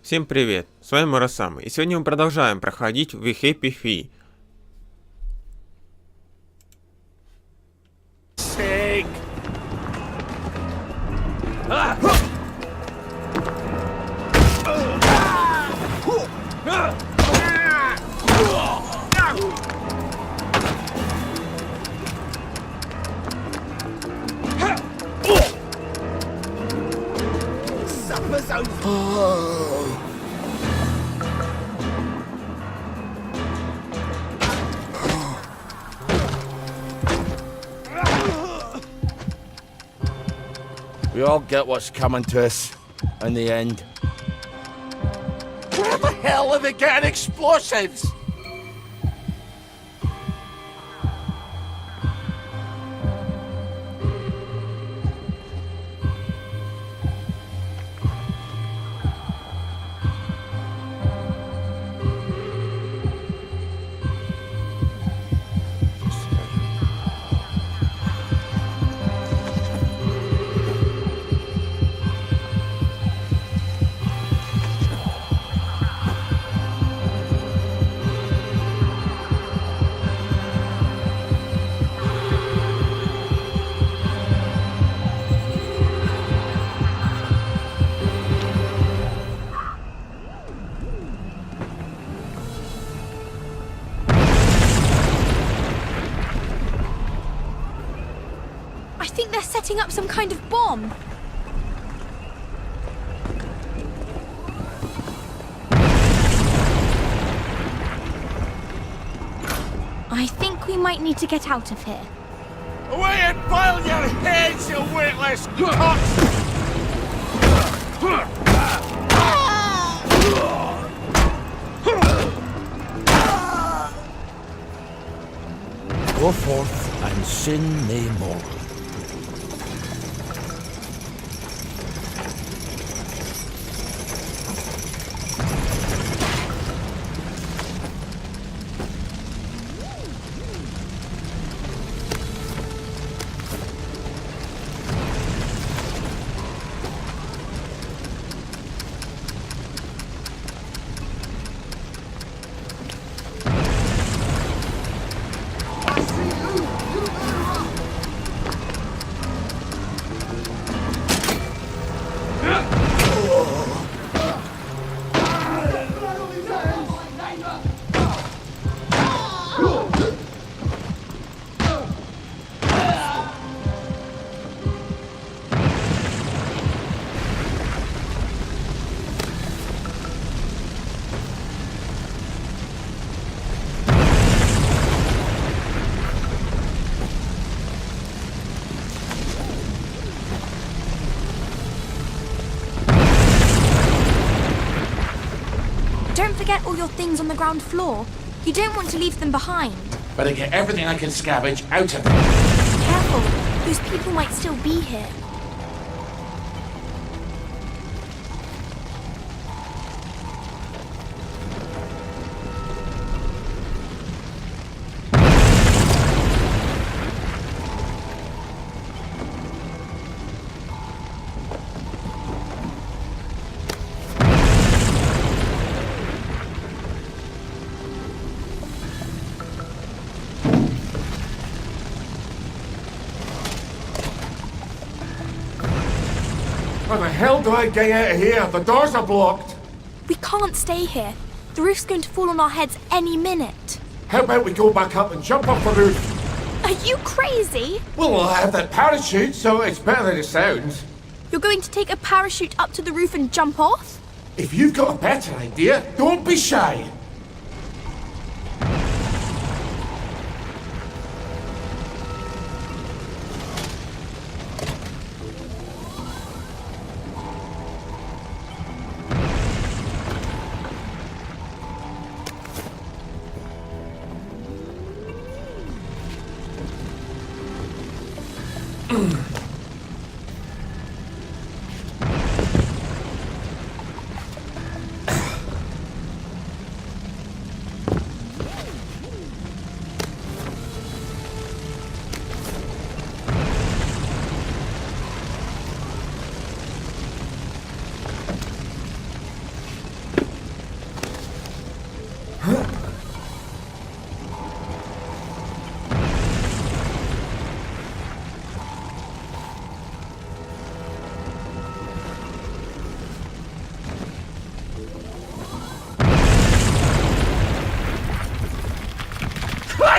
Всем привет, с вами Мурасама, и сегодня мы продолжаем проходить в Happy Fee. We all get what's coming to us in the end. Where the hell are they getting explosives? I think they're setting up some kind of bomb. I think we might need to get out of here. Away and boil your heads, you witless cocks! Go forth and sin nae more. Don't forget all your things on the ground floor. You don't want to leave them behind. Better get everything I can scavenge out of it. Careful, those people might still be here. How the hell do I get out of here? The doors are blocked. We can't stay here. The roof's going to fall on our heads any minute. How about we go back up and jump off the roof? Are you crazy? Well, I have that parachute, so it's better than it sounds. You're going to take a parachute up to the roof and jump off? If you've got a better idea, don't be shy.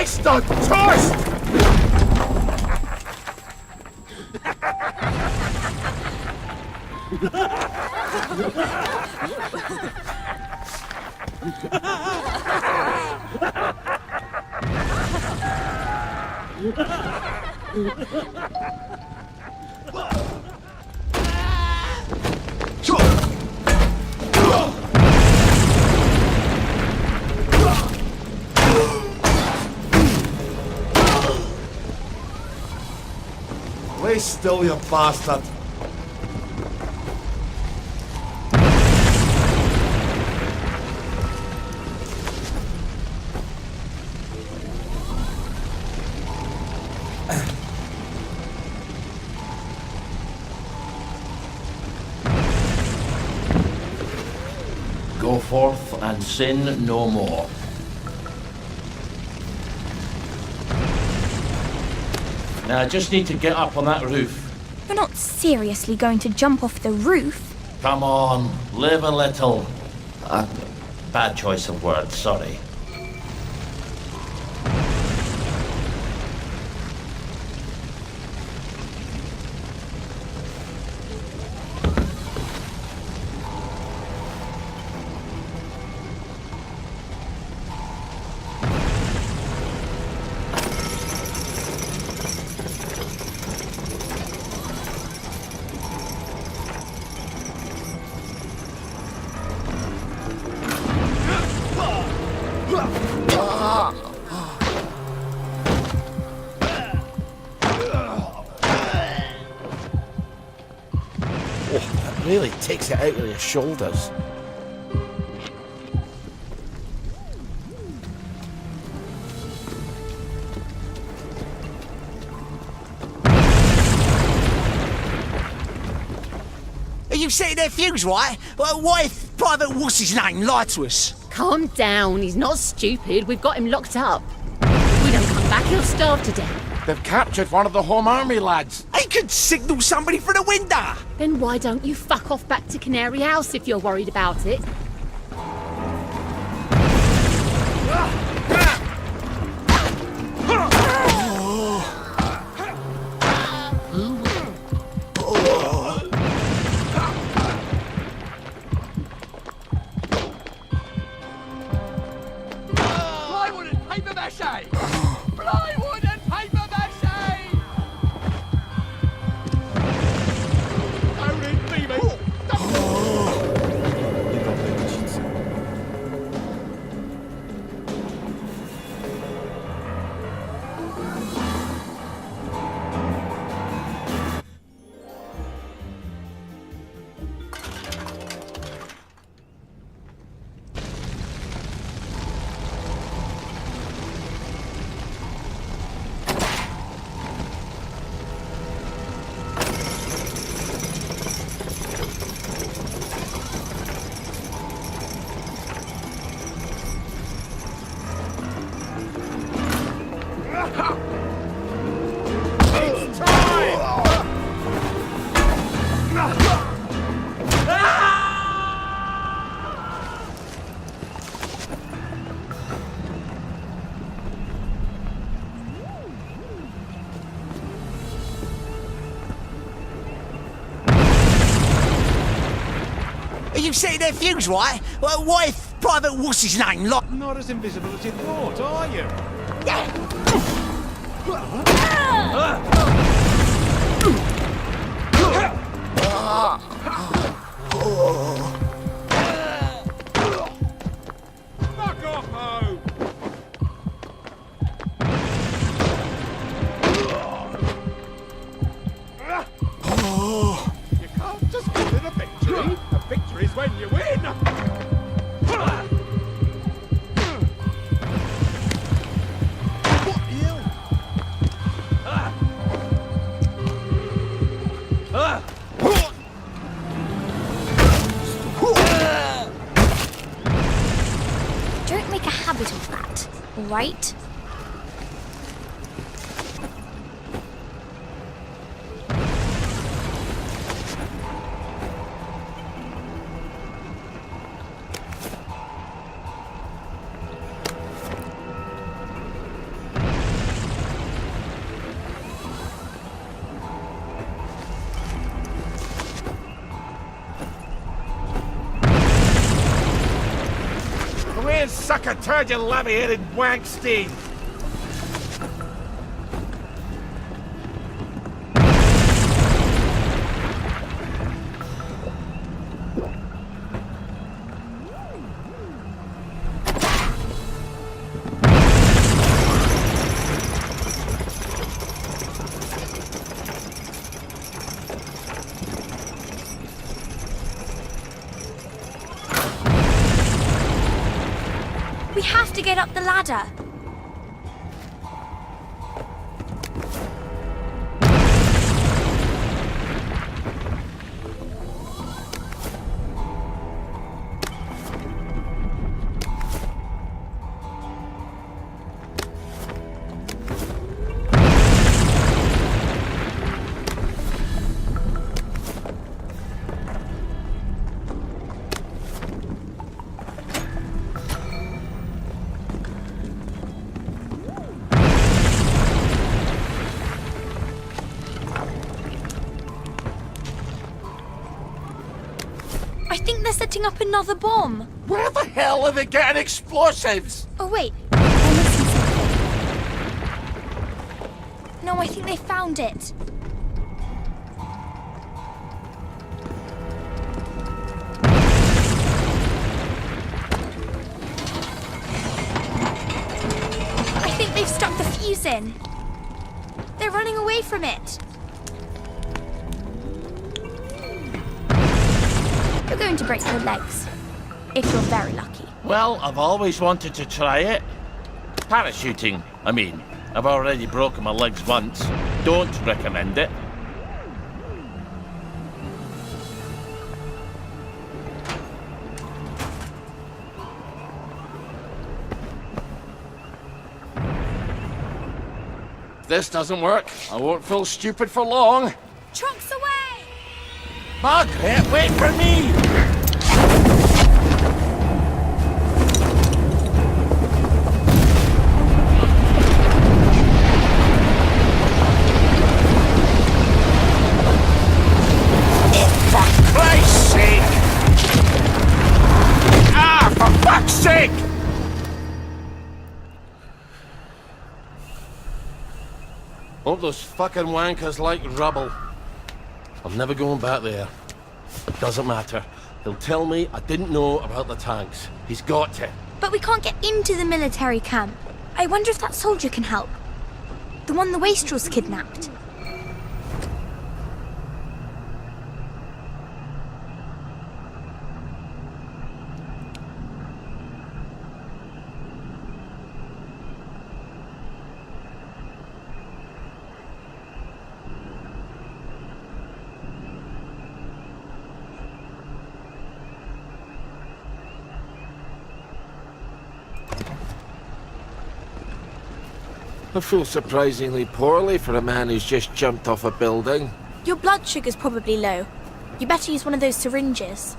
bastard toast! Lay still, you bastard. Go forth and sin no more. Now I just need to get up on that roof. You're not seriously going to jump off the roof? Come on, live a little. Bad choice of words, sorry. Really takes it out of your shoulders. Are you setting their fuse, right? Well, what if Private what's his name lied to us? Calm down, he's not stupid. We've got him locked up. If we don't come back, he'll starve to death. They've captured one of the Home Army lads. He could signal somebody through the window. Then why don't you fuck off back to Canary House if you're worried about it? Plywood and paper mache! Plywood and paper mache! Don't hit me, mate! It's time! Are you setting their fuse, right? Well, what if Private what's his name lied? Not as invisible as you thought, are you? Fuck off, ho! You can't just call it a victory. A victory's when you win. What the hell? Don't make a habit of that, alright? Suck a turd, you levy-headed wankstein! We have to get up the ladder. I think they're setting up another bomb. Where the hell are they getting explosives? Oh wait, they're missing something. No, I think they found it. I think they've stuck the fuse in. They're running away from it. You're going to break your legs, if you're very lucky. Well, I've always wanted to try it. Parachuting, I mean. I've already broken my legs once. Don't recommend it. If this doesn't work, I won't feel stupid for long. Trunks away! Margaret, wait for me! Christ's sake! Ah, for fuck's sake! Hope those fucking wankers like rubble. I'm never going back there. It doesn't matter. He'll tell me I didn't know about the tanks. He's got to. But we can't get into the military camp. I wonder if that soldier can help. The one the wastrels kidnapped. I feel surprisingly poorly for a man who's just jumped off a building. Your blood sugar's probably low. You better use one of those syringes.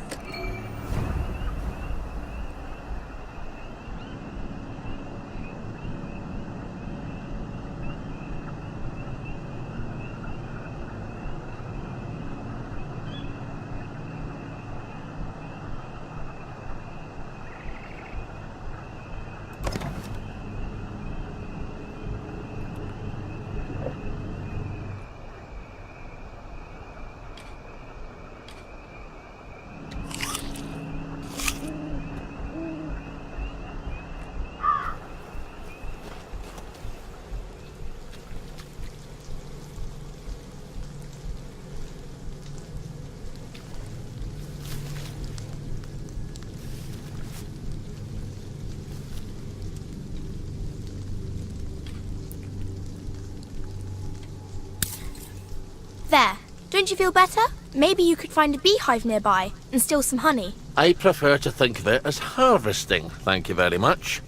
There. Don't you feel better? Maybe you could find a beehive nearby and steal some honey. I prefer to think of it as harvesting, thank you very much.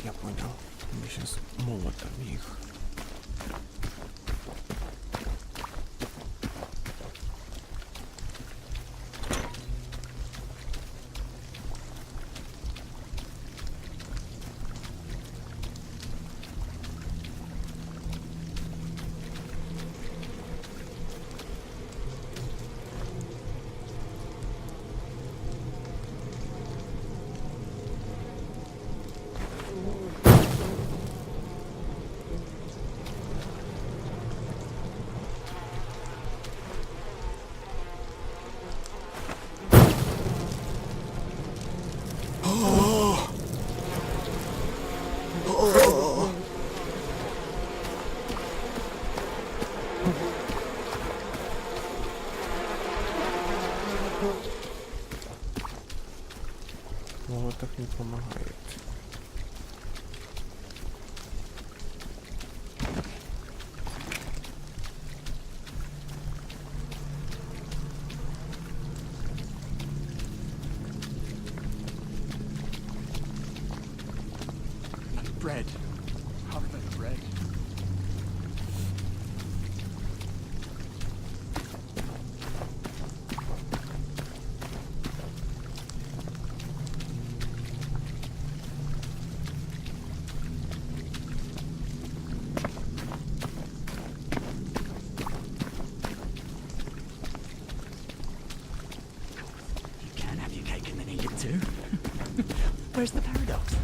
Я понял. Мы сейчас молотом их. Молотов не помогает. Bread. How about the bread? You can't have your cake and then eat it too. Where's the paradox?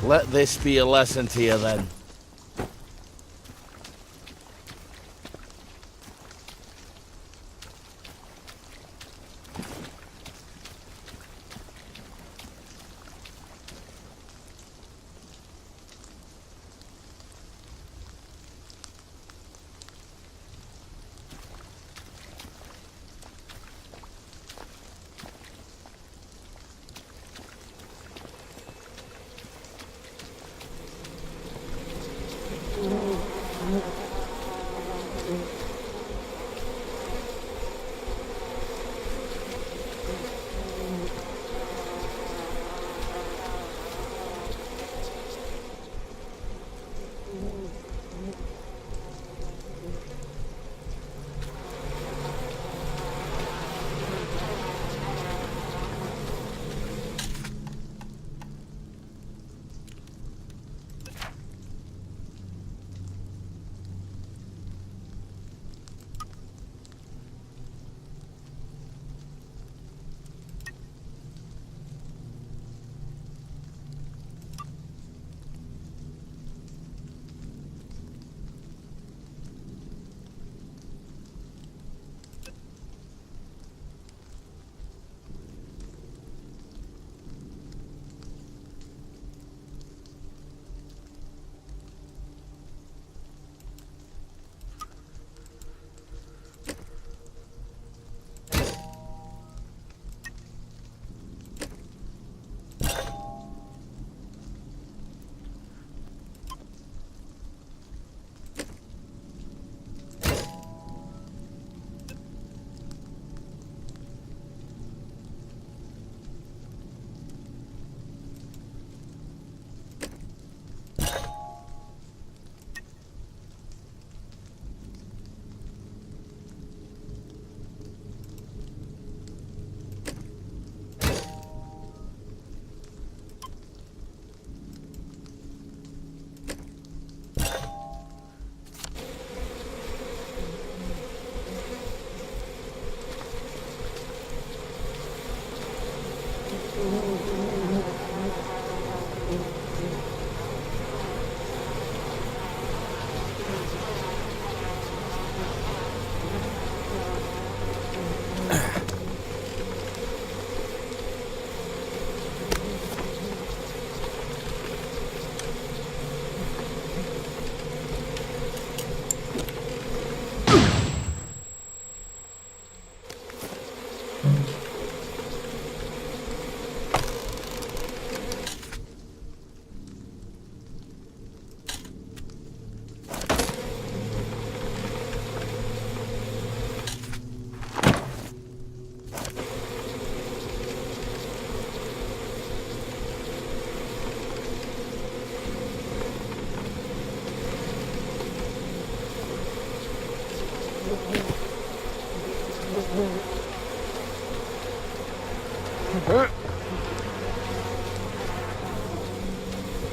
Let this be a lesson to you then.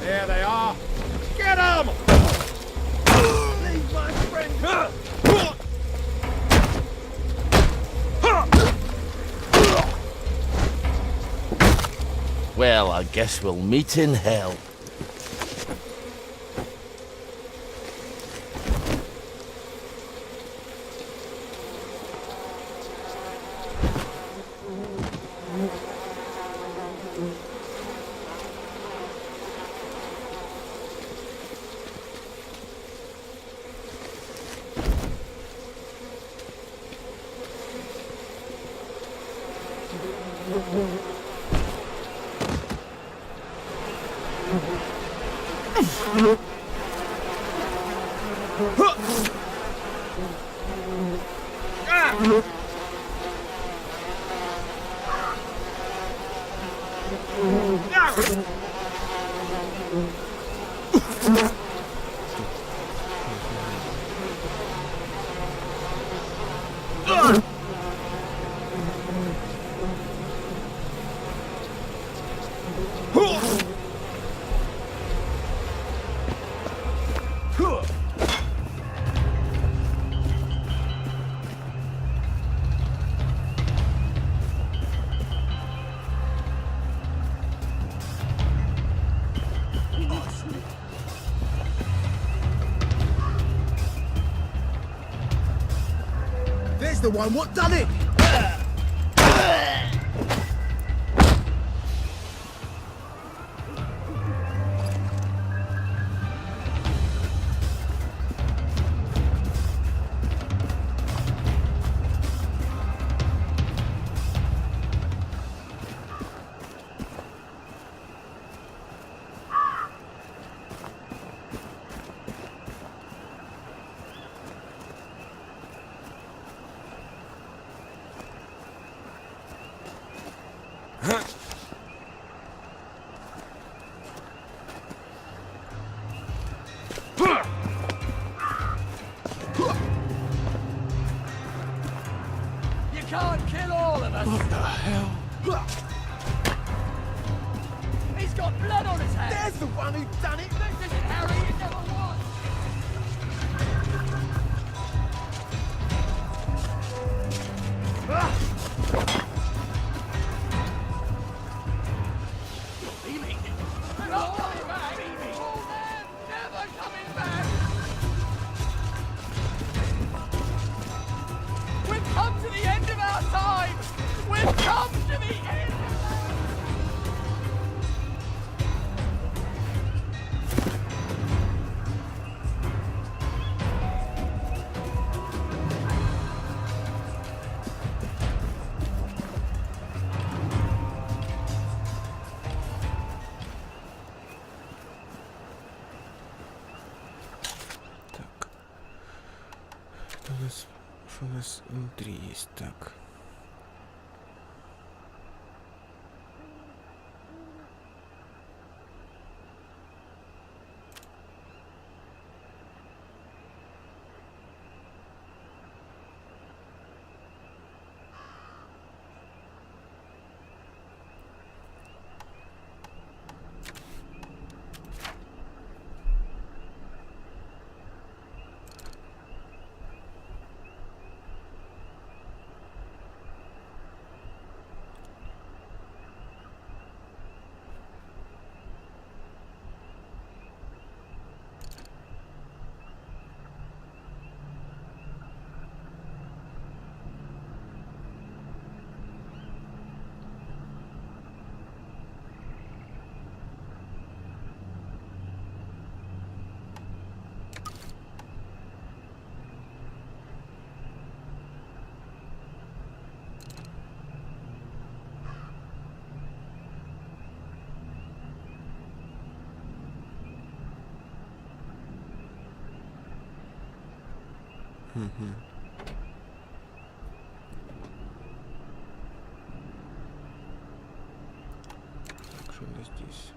There they are. Get them! Leave my friend. Well, I guess we'll meet in hell. There's the one. What done it? You can't kill all of us. What the hell? He's got blood on his hands. There's the one who done it. This isn't Harry you never was. Leaving. Not coming back. All them never coming back. We've come to the end of our time. We've come to the end. Так. Что у нас внутри есть? Так. Так, что у нас здесь?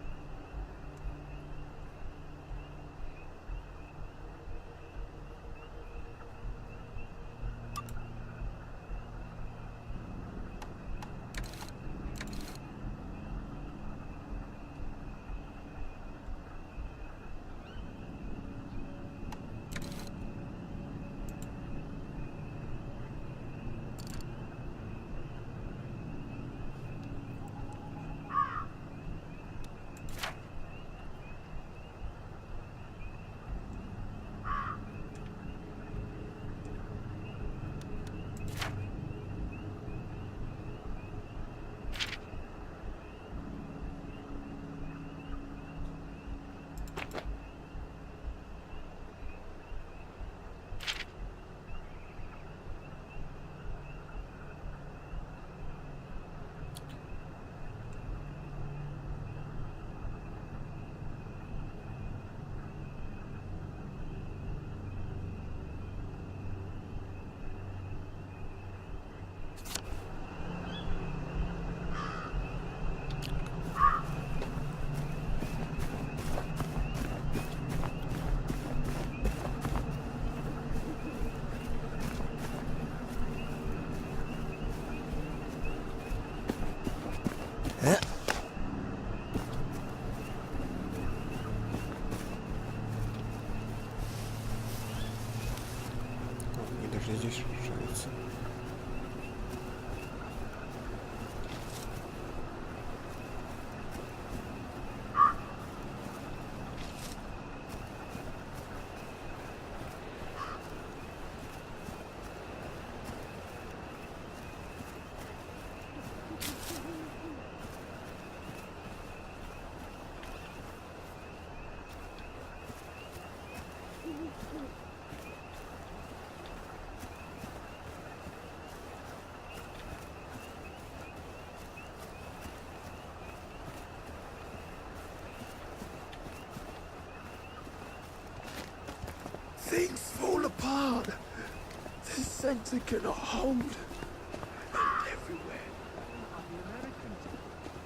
Глядишь, шарится. Things fall apart. The center cannot hold. And everywhere.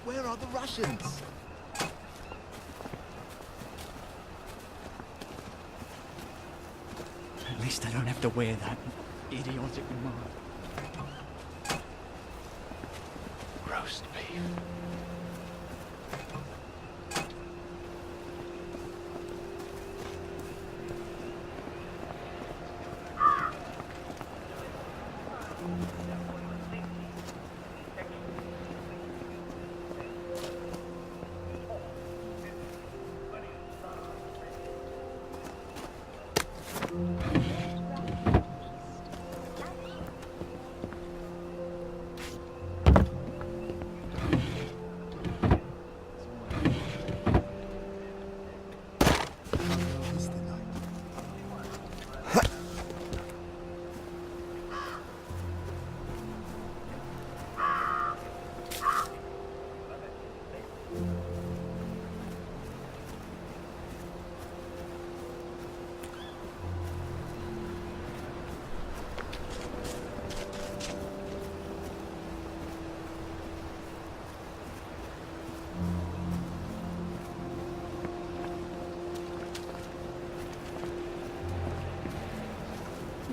Where are the Russians? At least I don't have to wear that idiotic mask. Roast beef.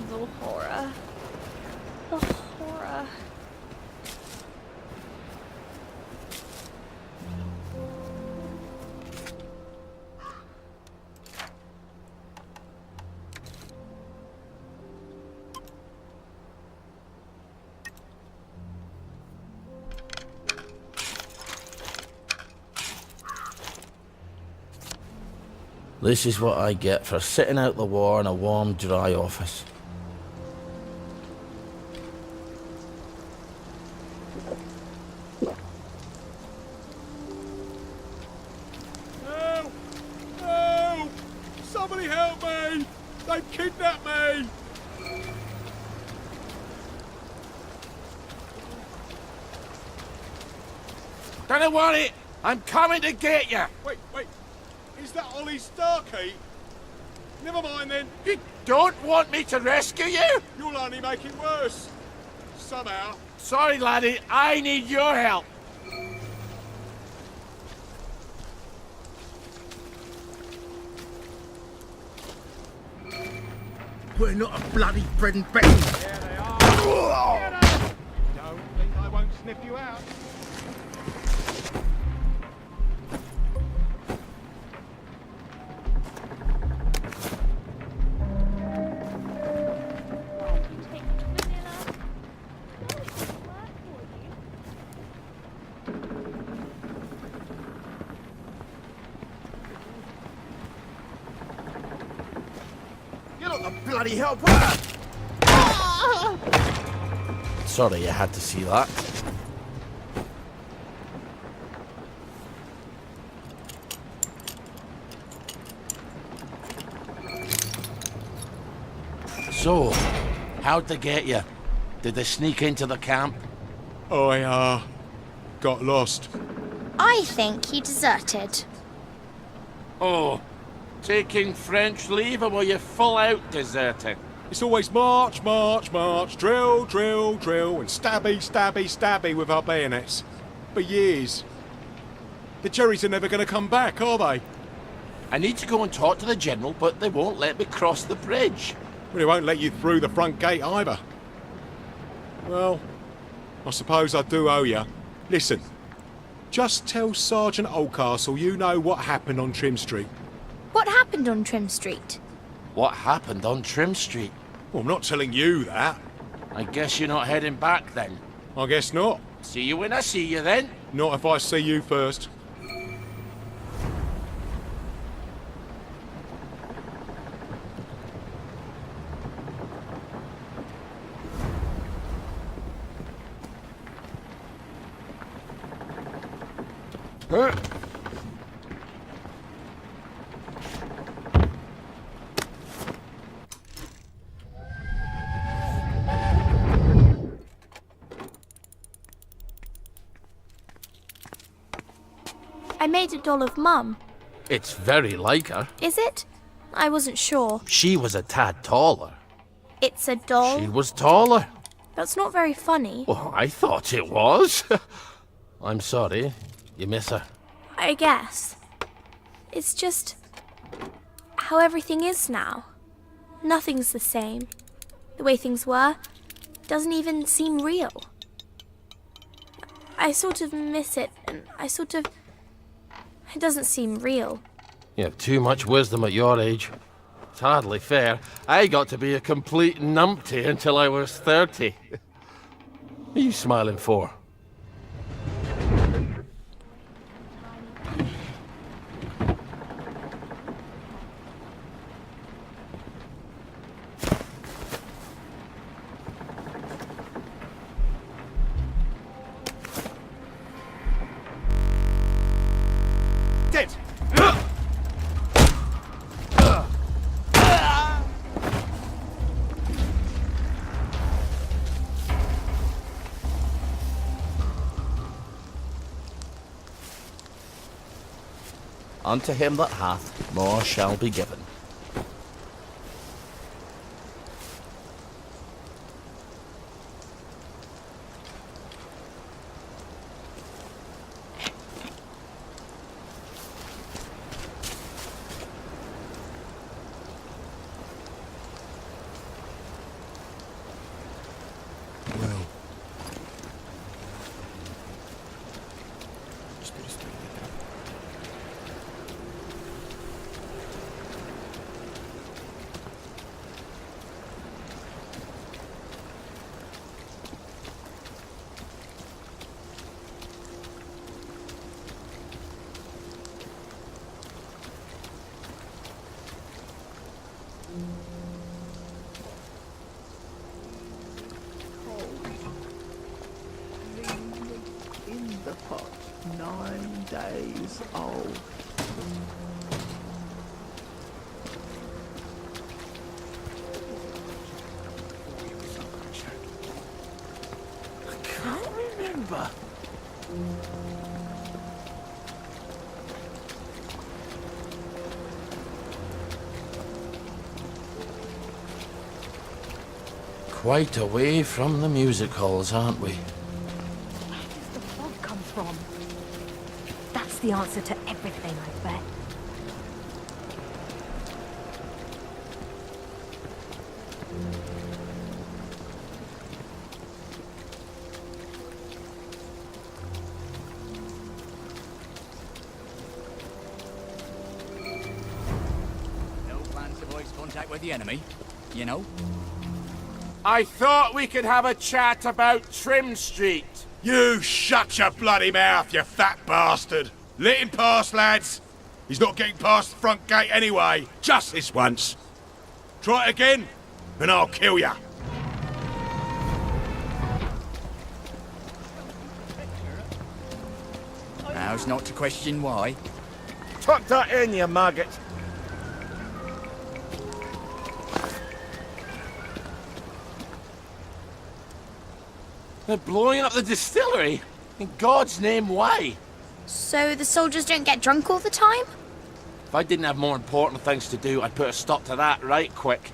The horror. The horror. This is what I get for sitting out the war in a warm, dry office. Help! Help! Somebody help me! They've kidnapped me! Don't worry, I'm coming to get you. Wait, wait. Is that Ollie Starkey? Never mind then. You don't want me to rescue you? You'll only make it worse. Somehow. Sorry, laddie, I need your help. We're not a bloody bread and butter. There they are. Get 'em! Don't think I won't sniff you out. You're not the bloody helper! Sorry, you had to see that. So, how'd they get you? Did they sneak into the camp? I, got lost. I think he deserted. Oh, taking French leave, or were you full out deserting? It's always march, march, march, drill, drill, drill, and stabby, stabby, stabby with our bayonets. For years. The Jerrys are never going to come back, are they? I need to go and talk to the General, but they won't let me cross the bridge. Well, they won't let you through the front gate either. Well, I suppose I do owe you. Listen, just tell Sergeant Oldcastle you know what happened on Trim Street. What happened on Trim Street? What happened on Trim Street? Well, I'm not telling you that. I guess you're not heading back then. I guess not. See you when I see you then. Not if I see you first. I made a doll of Mum. It's very like her. Is it? I wasn't sure. She was a tad taller. It's a doll? She was taller. That's not very funny. Well, I thought it was. I'm sorry. You miss her. I guess. It's just how everything is now. Nothing's the same. The way things were doesn't even seem real. I sort of miss it, and it doesn't seem real. You have too much wisdom at your age. It's hardly fair. I got to be a complete numpty until I was 30. What are you smiling for? Dead! Unto him that hath, more shall be given. In the pot, 9 days old. I can't remember. Quite away from the music halls, aren't we? Where does the fog come from? That's the answer to everything, I bet. No plans to voice contact with the enemy, you know? I thought we could have a chat about Trim Street. You shut your bloody mouth, you fat bastard! Let him pass, lads! He's not getting past the front gate anyway, just this once. Try it again, and I'll kill ya. How's not to question why? Tuck that in, you maggot. They're blowing up the distillery? In God's name, why? So the soldiers don't get drunk all the time? If I didn't have more important things to do, I'd put a stop to that right quick.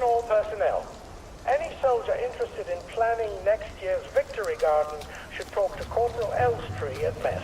Attention all personnel. Any soldier interested in planning next year's Victory Garden should talk to Corporal Elstree at mess.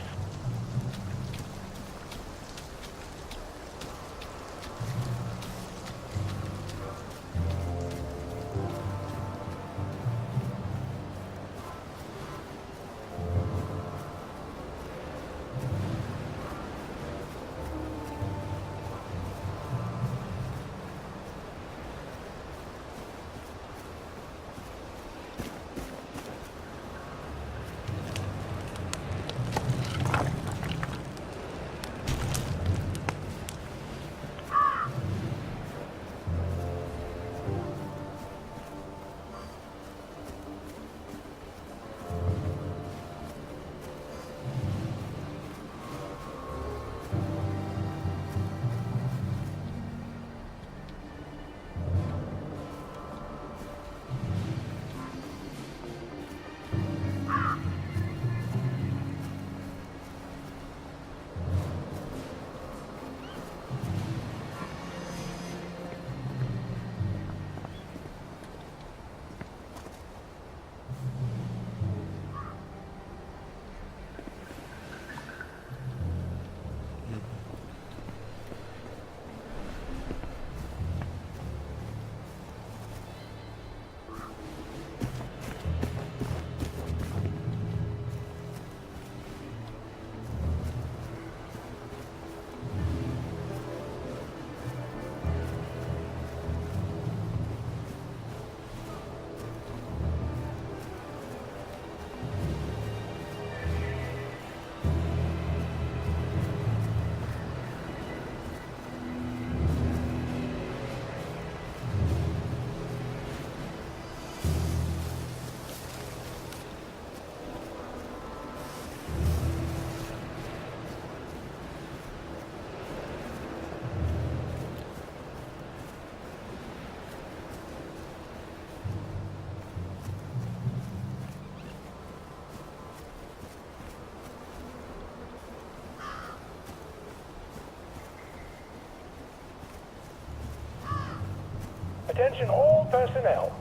Attention all personnel.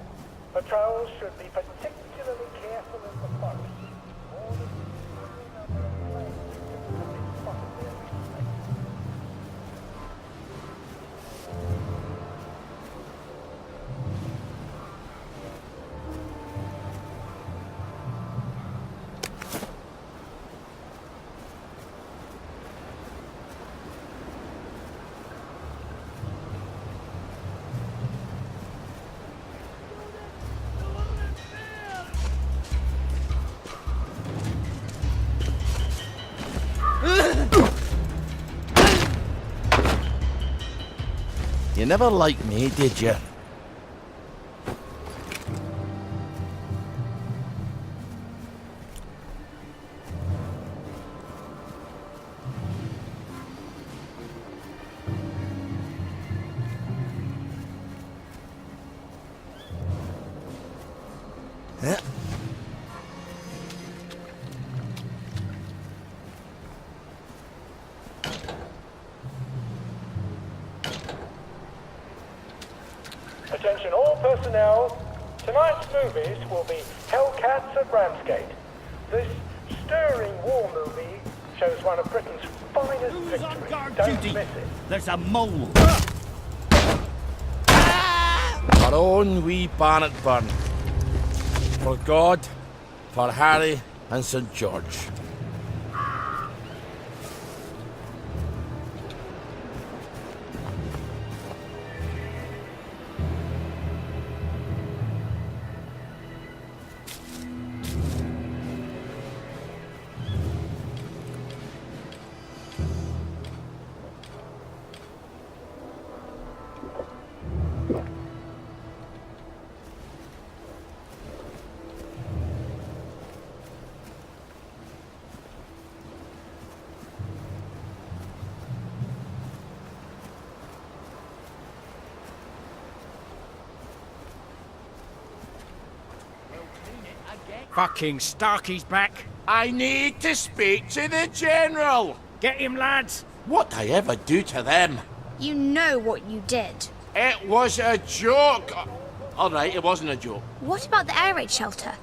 Patrols should be particularly careful in the forest. More than number of planes can be spotted there recently. You never liked me, did you? Attention all personnel. Tonight's movies will be Hellcats at Ramsgate. This stirring war movie shows one of Britain's finest victories. Don't miss it. There's a mole. Our own wee Bannockburn. For God, for Harry and St. George. Fucking Starkey's back. I need to speak to the General. Get him, lads. What I ever do to them? You know what you did. It was a joke. All right, it wasn't a joke. What about the air raid shelter?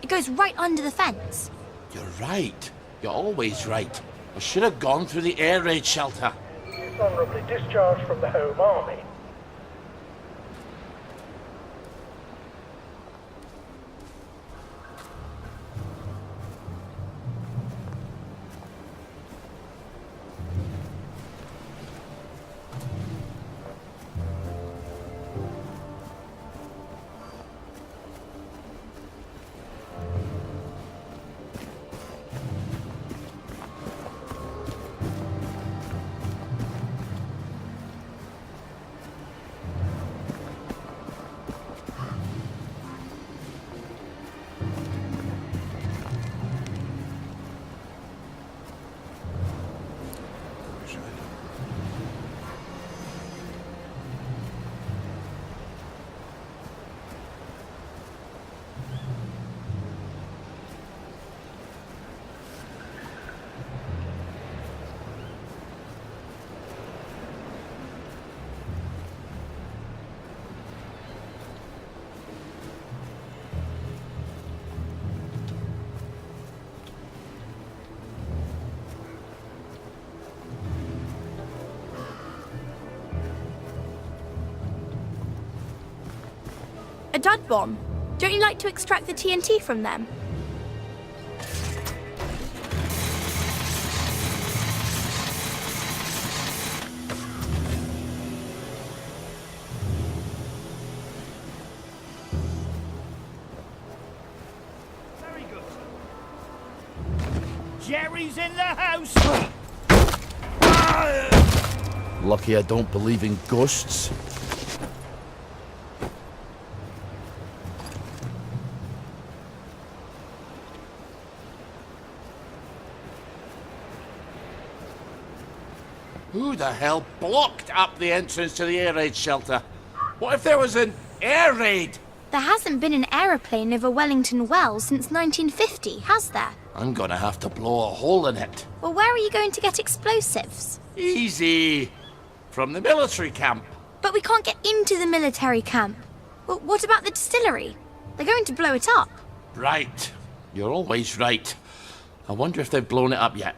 It goes right under the fence. You're right. You're always right. I should have gone through the air raid shelter. Honourably discharged from the Home Army. A dud bomb. Don't you like to extract the TNT from them? Very good. Jerry's in the house. Lucky I don't believe in ghosts. Who the hell blocked up the entrance to the air raid shelter? What if there was an air raid? There hasn't been an aeroplane over Wellington Wells since 1950, has there? I'm gonna have to blow a hole in it. Well, where are you going to get explosives? Easy. From the military camp. But we can't get into the military camp. Well, what about the distillery? They're going to blow it up. Right. You're always right. I wonder if they've blown it up yet.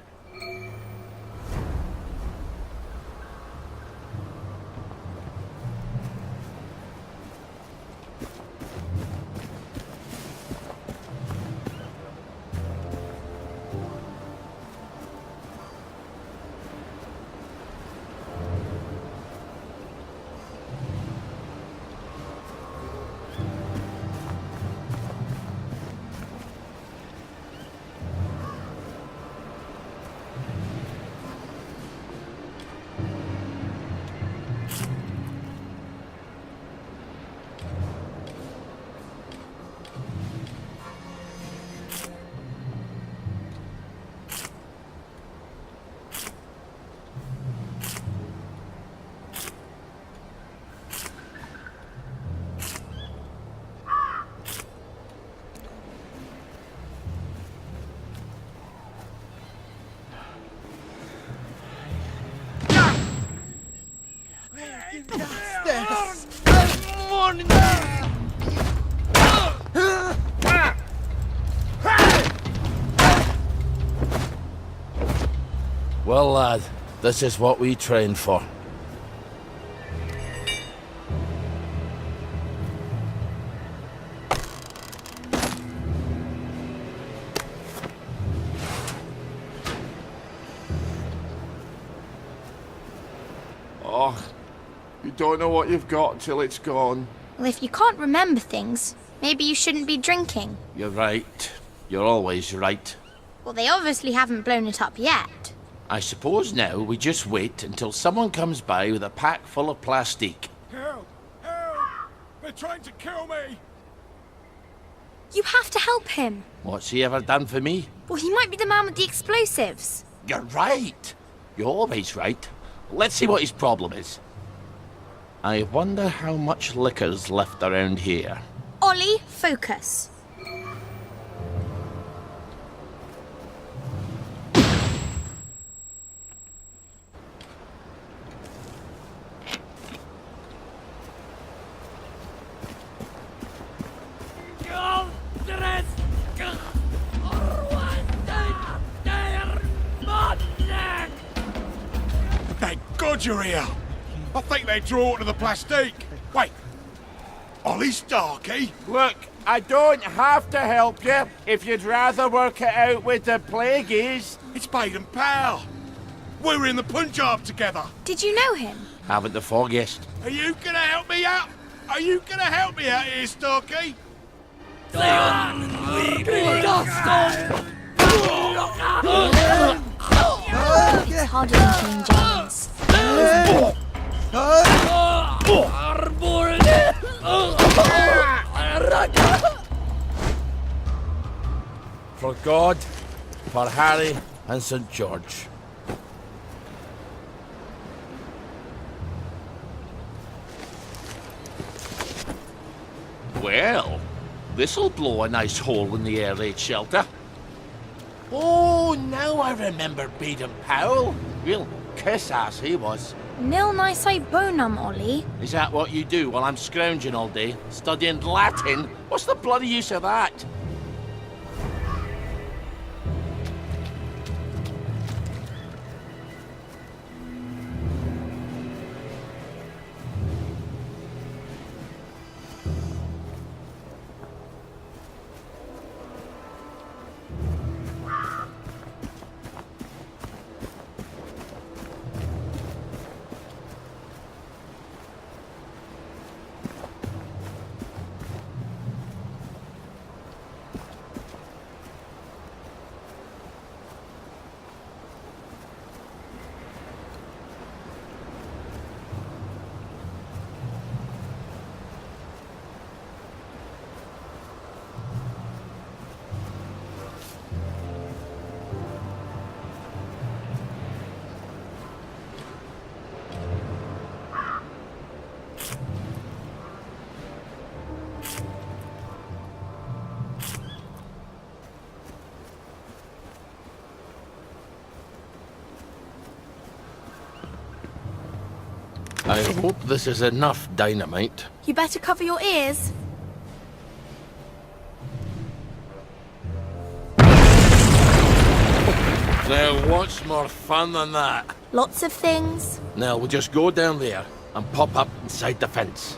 Well, lad, this is what we trained for. Oh, you don't know what you've got till it's gone. Well, if you can't remember things, maybe you shouldn't be drinking. You're right. You're always right. Well, they obviously haven't blown it up yet. I suppose now we just wait until someone comes by with a pack full of plastique. Help! Help! They're trying to kill me! You have to help him. What's he ever done for me? Well, he might be the man with the explosives. You're right. You're always right. Let's see what his problem is. I wonder how much liquor's left around here. Ollie, focus. Thank God you're here. I think they draw to the plastique. Wait. Ollie Starkey? Look, I don't have to help you if you'd rather work it out with the plagueies. It's Baden Powell. We were in the Punjab together. Did you know him? Haven't the foggiest. Are you gonna help me out? Are you gonna help me out here, Starkey? It's harder than King James. For God, for Harry and St. George. Well, this'll blow a nice hole in the air raid shelter. Oh, now I remember Baden Powell. Real kiss-ass he was. Nil nisi bonum, Ollie. Is that what you do while I'm scrounging all day? Studying Latin? What's the bloody use of that? I hope this is enough dynamite. You better cover your ears. Now, what's more fun than that? Lots of things. Now, we'll just go down there and pop up inside the fence.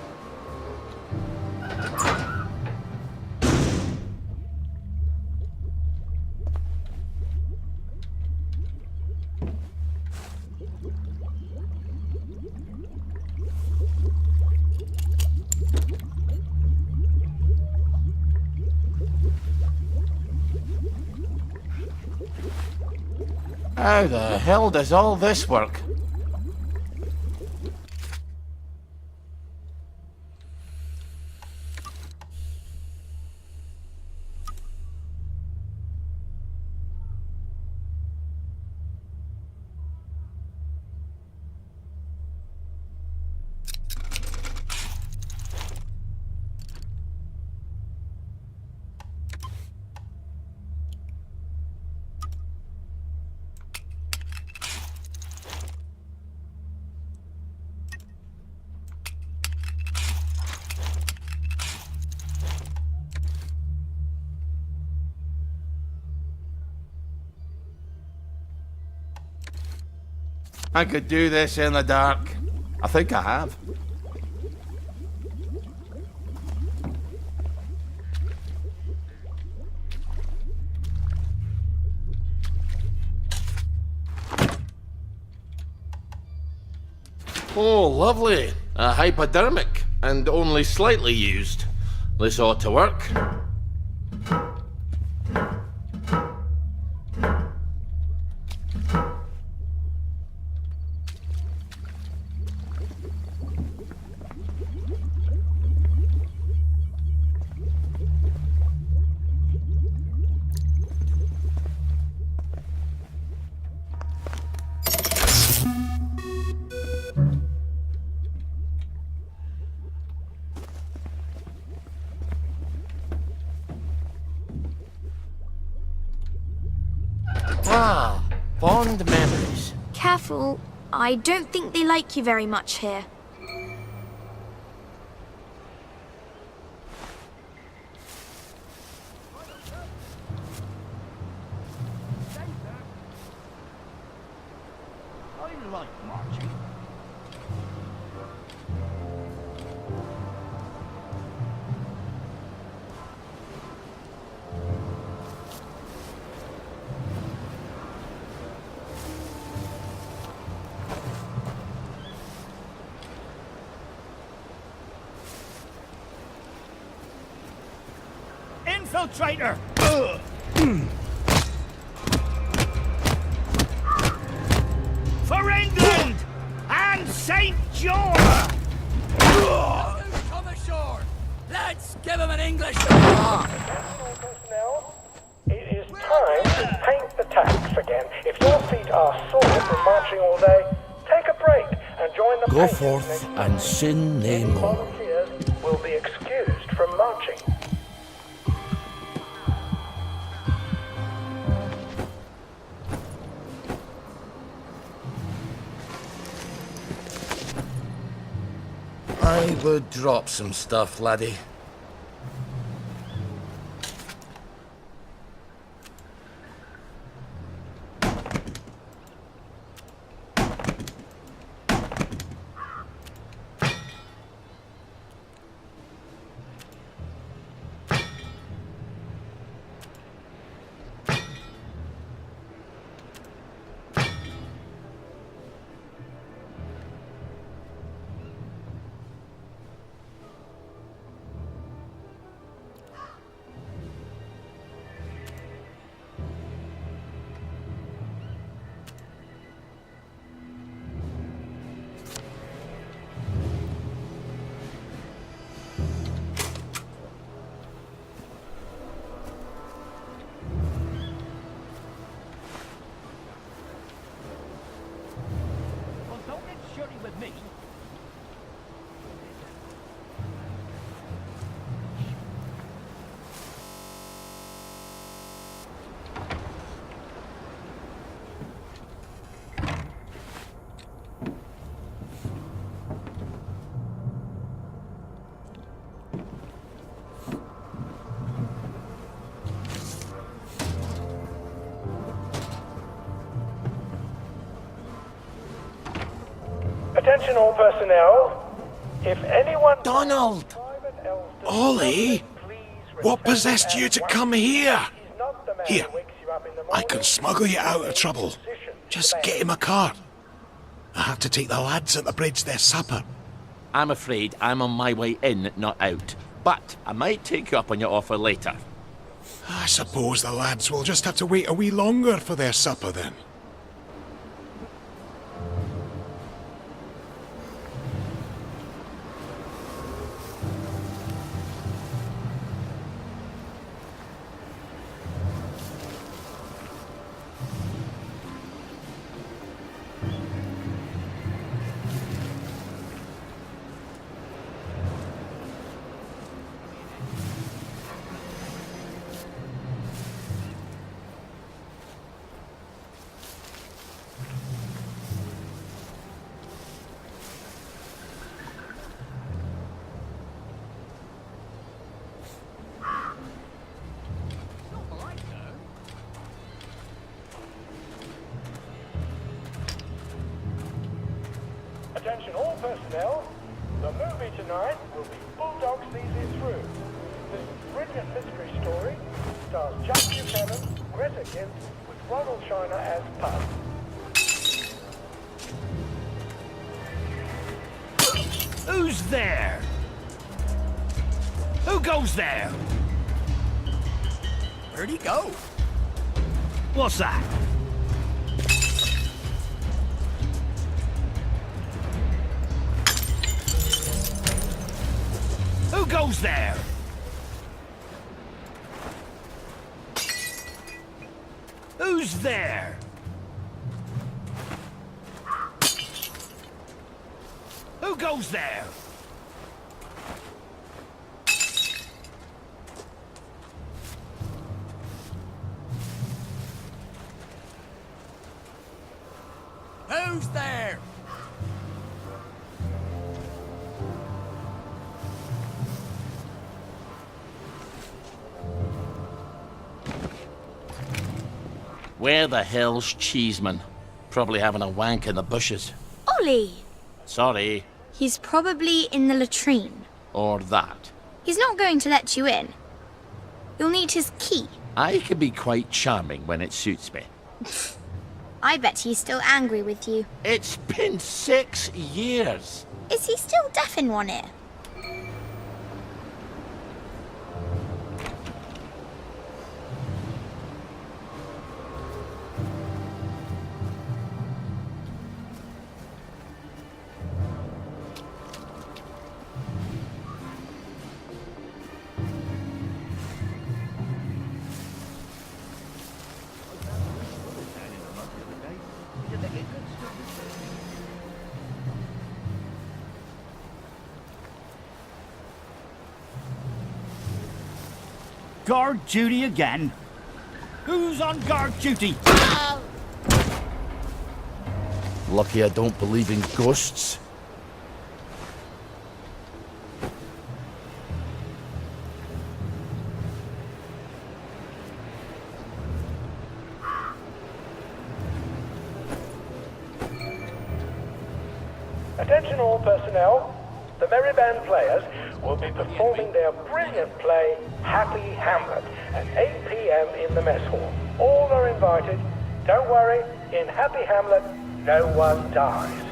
How the hell does all this work? I could do this in the dark. I think I have. Oh, lovely. A hypodermic, and only slightly used. This ought to work. Ah, fond memories. Careful. I don't think they like you very much here. like marching. Infiltrator! For England and St. George! Come ashore! Let's give him an English... Personnel, it is time to paint the tacks again. If your feet are sore from marching all day, take a break and join the Go painters forth next time. and sin nae more. Volunteers will be excused from marching. I would drop some stuff, laddie. Well, don't get shirty with me. Attention all personnel. If anyone... Donald! Private Elston- Ollie! Please What return possessed you at to once. come here? He's not the man Here, who wakes you up in the I can morning. smuggle you out of trouble. Just get him a car. I have to take the lads at the bridge their supper. I'm afraid I'm on my way in, not out. But I might take you up on your offer later. I suppose the lads will just have to wait a wee longer for their supper then. Attention all personnel. The movie tonight will be Bulldog Sees It Through. This brilliant mystery story stars Jack Buchanan, Greta Kent, with Ronald Shiner as Pup. Who's there? Who goes there? Where'd he go? What's that? Who goes there? Who's there? Who goes there? Who's there? Where the hell's Cheeseman? Probably having a wank in the bushes. Ollie! Sorry. He's probably in the latrine. Or that. He's not going to let you in. You'll need his key. I can be quite charming when it suits me. I bet he's still angry with you. It's been 6 years. Is he still deaf in one ear? Guard duty again? Who's on guard duty? Lucky I don't believe in ghosts. Attention all personnel. The Merry Band players will be performing their brilliant play, Happy Hamlet, at 8 p.m. in the mess hall. All are invited. Don't worry, in Happy Hamlet, no one dies.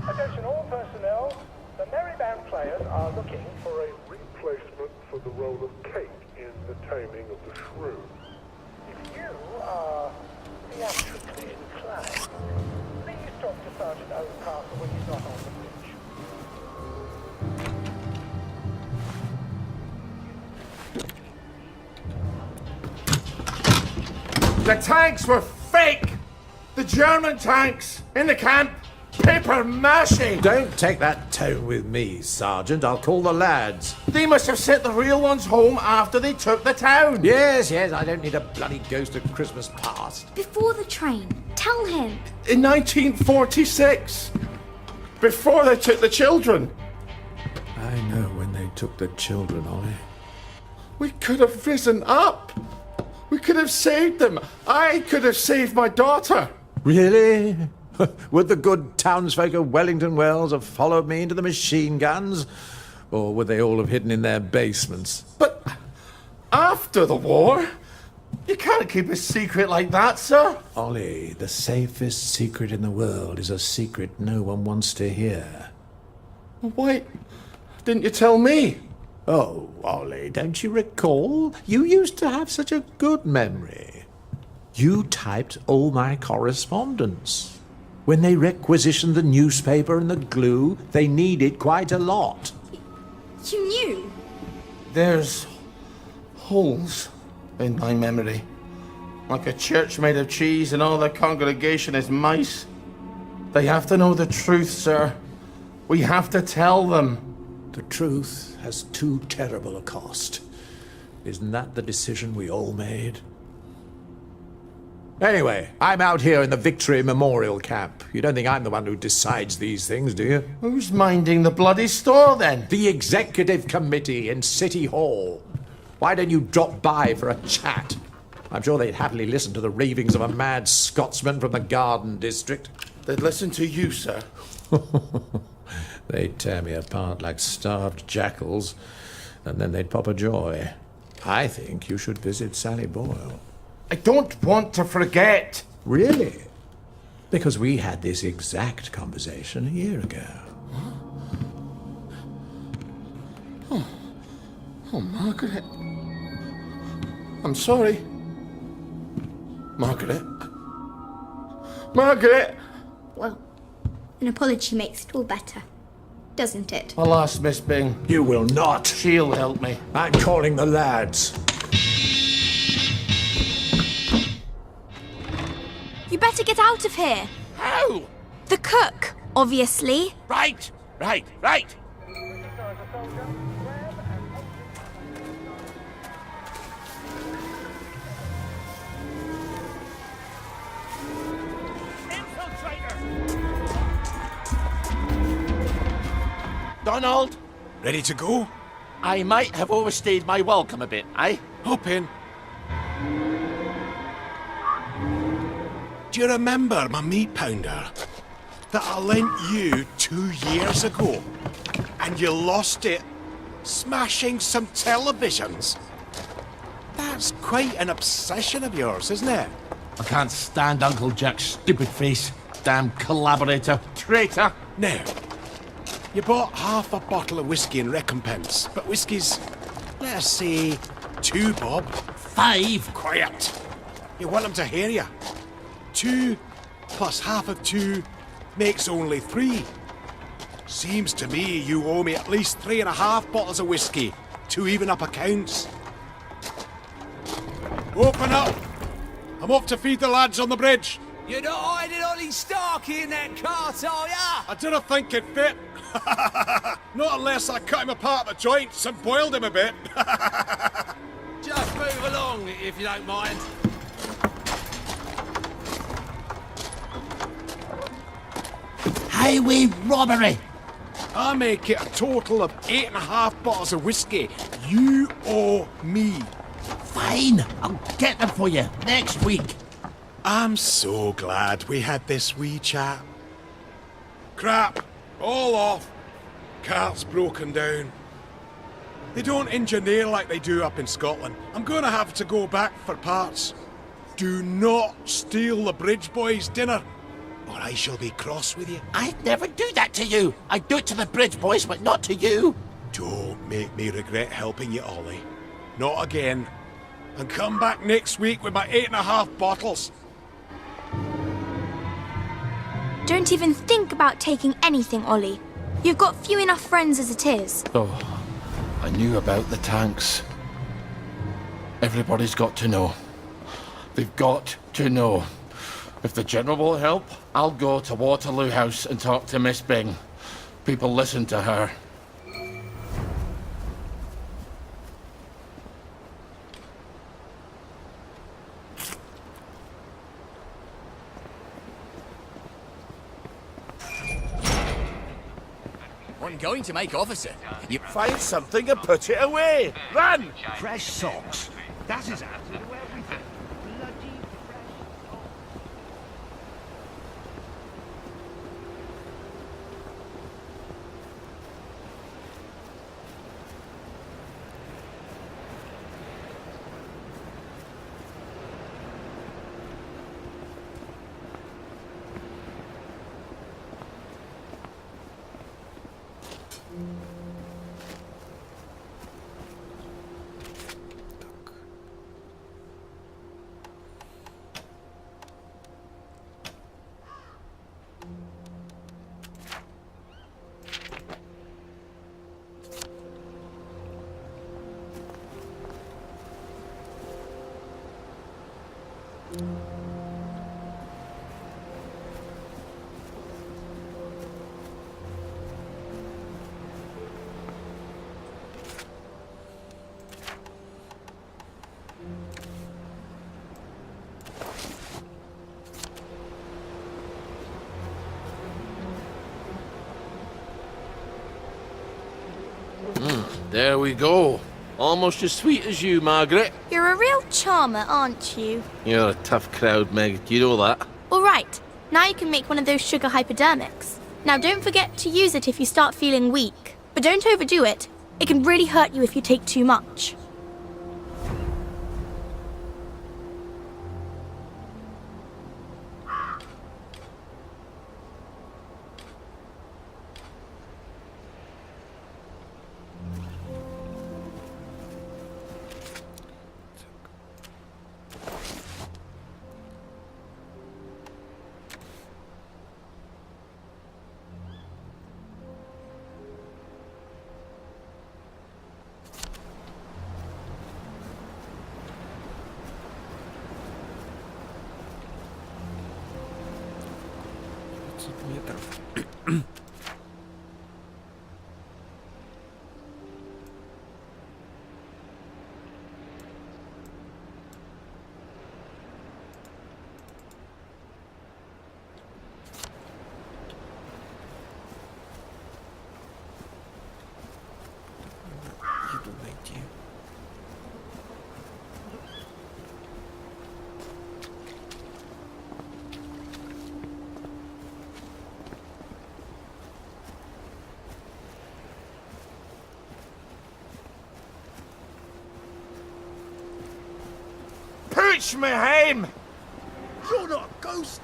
Attention all personnel. The Merry Band players are looking for a replacement for the role of Kate in The Taming of the Shrew. If you are theatrically inclined, please talk to Sergeant Oldcastle when he's not on the bridge. The tanks were fake! The German tanks in the camp! Paper mache! Don't take that tone with me, Sergeant. I'll call the lads. They must have sent the real ones home after they took the town. Yes, I don't need a bloody ghost of Christmas past. Before the train. Tell him. In 1946. Before they took the children. I know when they took the children, Ollie. We could have risen up. We could have saved them. I could have saved my daughter. Really? Would the good townsfolk of Wellington Wells have followed me into the machine guns? Or would they all have hidden in their basements? But after the war, you can't keep a secret like that, sir. Ollie, the safest secret in the world is a secret no one wants to hear. Why didn't you tell me? Oh, Ollie, don't you recall? You used to have such a good memory. You typed all my correspondence. When they requisitioned the newspaper and the glue, they needed quite a lot. You knew? There's holes in my memory. Like a church made of cheese and all the congregation is mice. They have to know the truth, sir. We have to tell them. The truth has too terrible a cost. Isn't that the decision we all made? Anyway, I'm out here in the Victory Memorial Camp. You don't think I'm the one who decides these things, do you? Who's minding the bloody store, then? The Executive Committee in City Hall. Why don't you drop by for a chat? I'm sure they'd happily listen to the ravings of a mad Scotsman from the Garden District. They'd listen to you, sir. They'd tear me apart like starved jackals, and then they'd pop a joy. I think you should visit Sally Boyle. I don't want to forget. Really? Because we had this exact conversation a year ago. Oh, Margaret. I'm sorry. Margaret. Margaret! Well, an apology makes it all better, doesn't it? Alas, Miss Bing. You will not. She'll help me. I'm calling the lads. You better get out of here. How? The cook, obviously. Right. Donald, Ready to go? I might have overstayed my welcome a bit, eh? Hop in. Do you remember my meat pounder that I lent you 2 years ago? And you lost it smashing some televisions? That's quite an obsession of yours, isn't it? I can't stand Uncle Jack's stupid face. Damn collaborator. Traitor. Now, you bought half a bottle of whiskey in recompense, but whiskey's, let us say, 2 bob. 5. Quiet. You want them to hear you. 2 plus half of 2 makes only 3. Seems to me you owe me at least 3.5 bottles of whiskey to even up accounts. Open up! I'm off to feed the lads on the bridge. You're not hiding Ollie Starkey in that cart, are ya? I didn't think it fit. Not unless I cut him apart at the joints and boiled him a bit. Just move along, if you don't mind. Highway robbery. I make it a total of 8.5 bottles of whiskey. You owe me. Fine, I'll get them for you next week. I'm so glad we had this wee chat. Crap, all off. Cart's broken down. They don't engineer like they do up in Scotland. I'm gonna have to go back for parts. Do not steal the bridge boys' dinner, or I shall be cross with you. I'd never do that to you. I'd do it to the bridge boys, but not to you. Don't make me regret helping you, Ollie. Not again. And come back next week with my 8.5 bottles. Don't even think about taking anything, Ollie. You've got few enough friends as it is. Oh, I knew about the tanks. Everybody's got to know. They've got to know. If the General will help, I'll go to Waterloo House and talk to Miss Bing. People listen to her. I'm going to make officer. You Find something and put it away. Run! fresh socks. That is how to do everything. There we go. Almost as sweet as you, Margaret. You're a real charmer, aren't you? You're a tough crowd, Meg. Do you know that? All right, now you can make one of those sugar hypodermics. Now don't forget to use it if you start feeling weak. But don't overdo it. It can really hurt you if you take too much. Еду найти. Preach me home! You're not a ghost!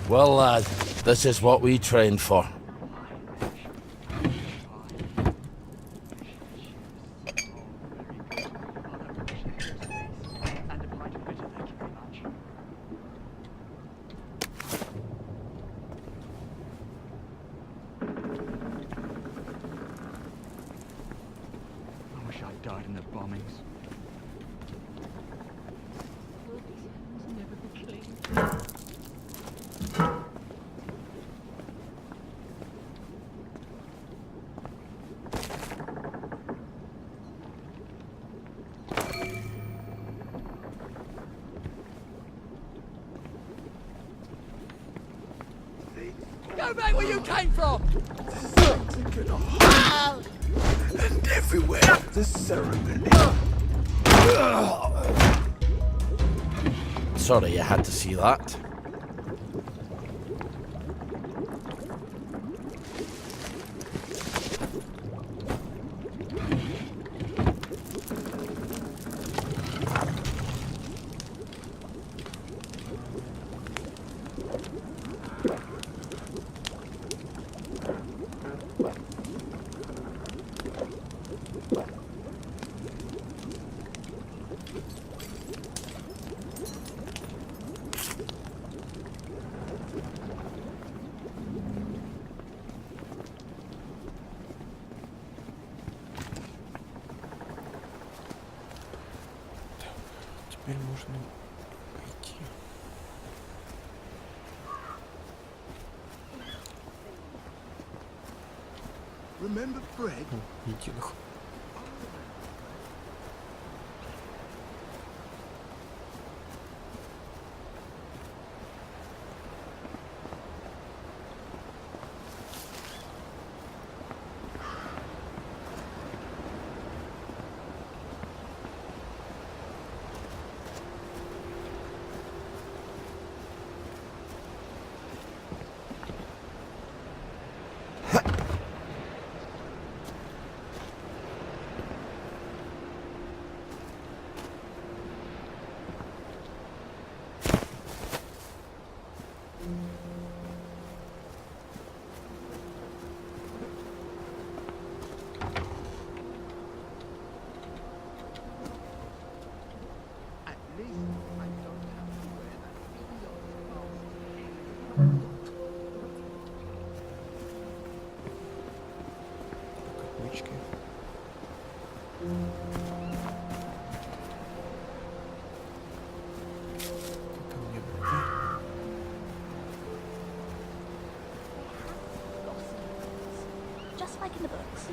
Well, lad, this is what we trained for. I wish I'd died in the bombings. Go back where you came from! And everywhere, the ceremony. Sorry you had to see that. Теперь можно пойти. Remember Fred? Единых. Отмычки. Ко мне надо. Just like in the books.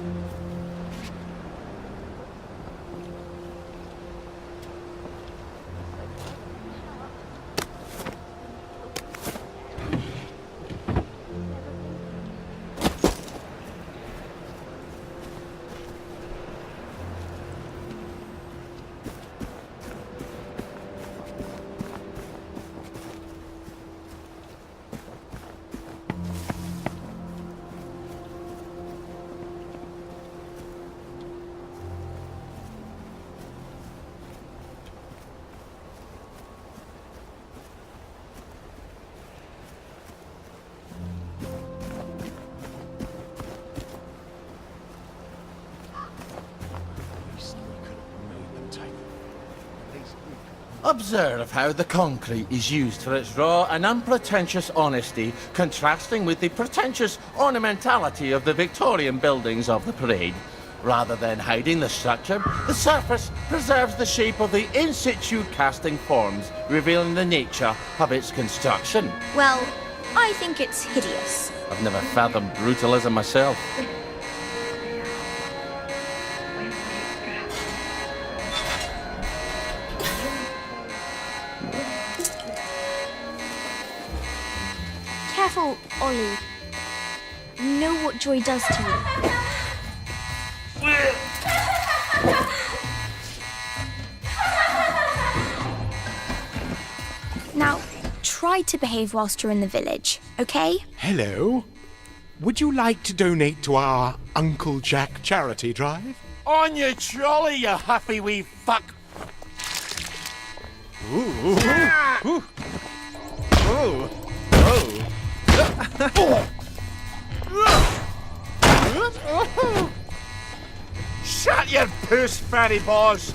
Observe how the concrete is used for its raw and unpretentious honesty, contrasting with the pretentious ornamentality of the Victorian buildings of the parade. Rather than hiding the structure, the surface preserves the shape of the in situ casting forms, revealing the nature of its construction. Well, I think it's hideous. I've never fathomed brutalism myself. Careful, Ollie. You know what joy does to you. Now, try to behave whilst you're in the village, okay? Hello. Would you like to donate to our Uncle Jack charity drive? On your trolley, you huffy wee fuck! Shut your puss, fatty boss!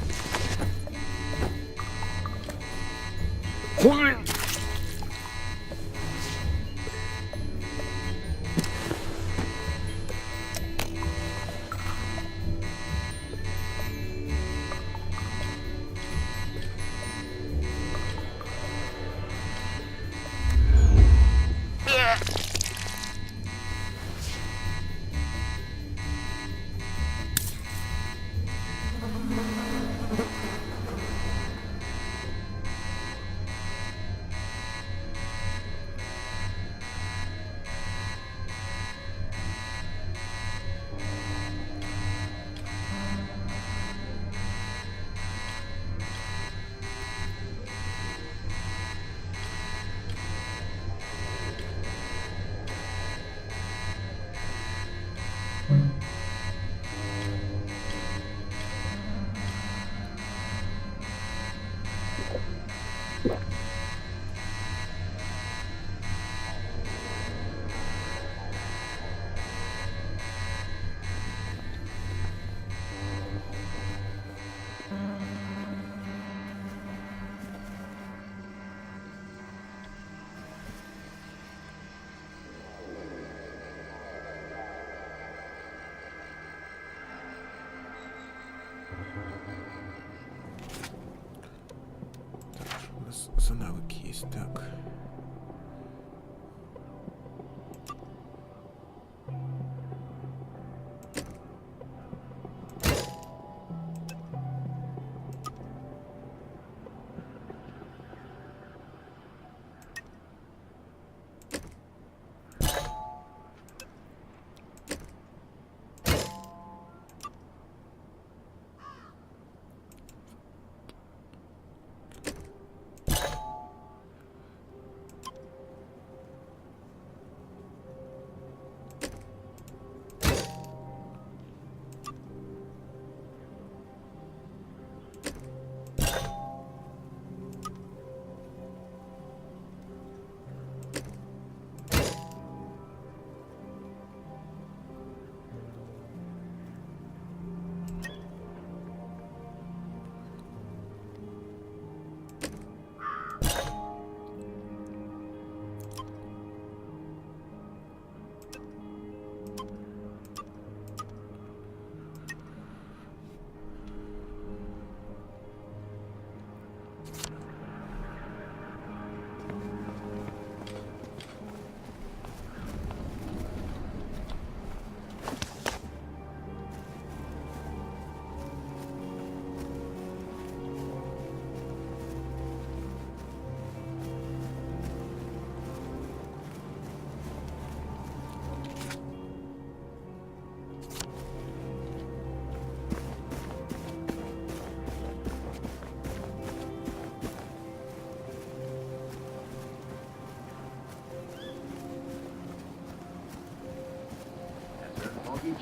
За навыки есть, так.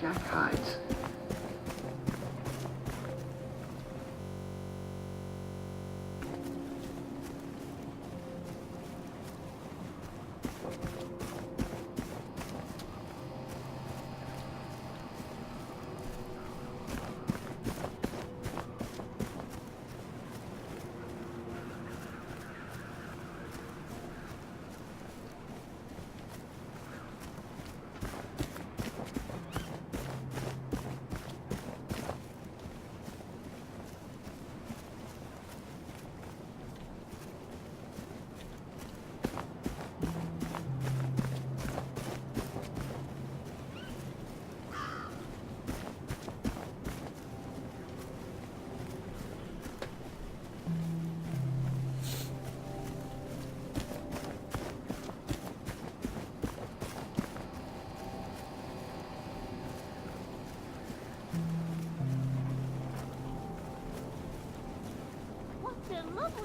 Jack hides.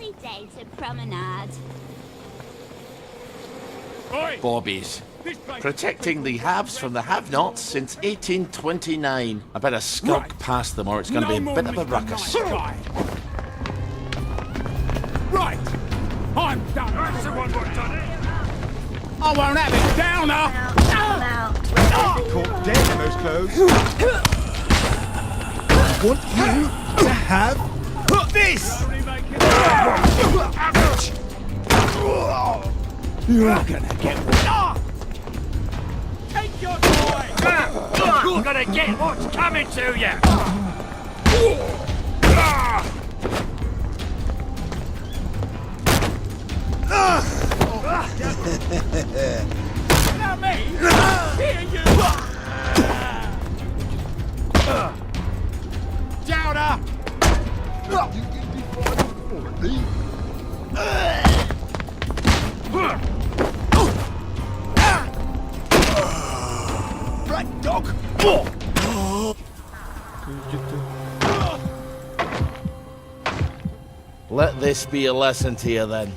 lovely day to promenade. Bobbies. Protecting the haves from the have-nots since 1829. I better skulk past them or it's going to be a bit of a ruckus. Right! I'm done! That's the one who's done it! I won't have it! Downer! Caught dead in those clothes. Want you to have this! You're gonna get one. Take your toy! You're gonna get what's coming to you! Not me! Here you! Downer! Black dog! Let this be a lesson to you then.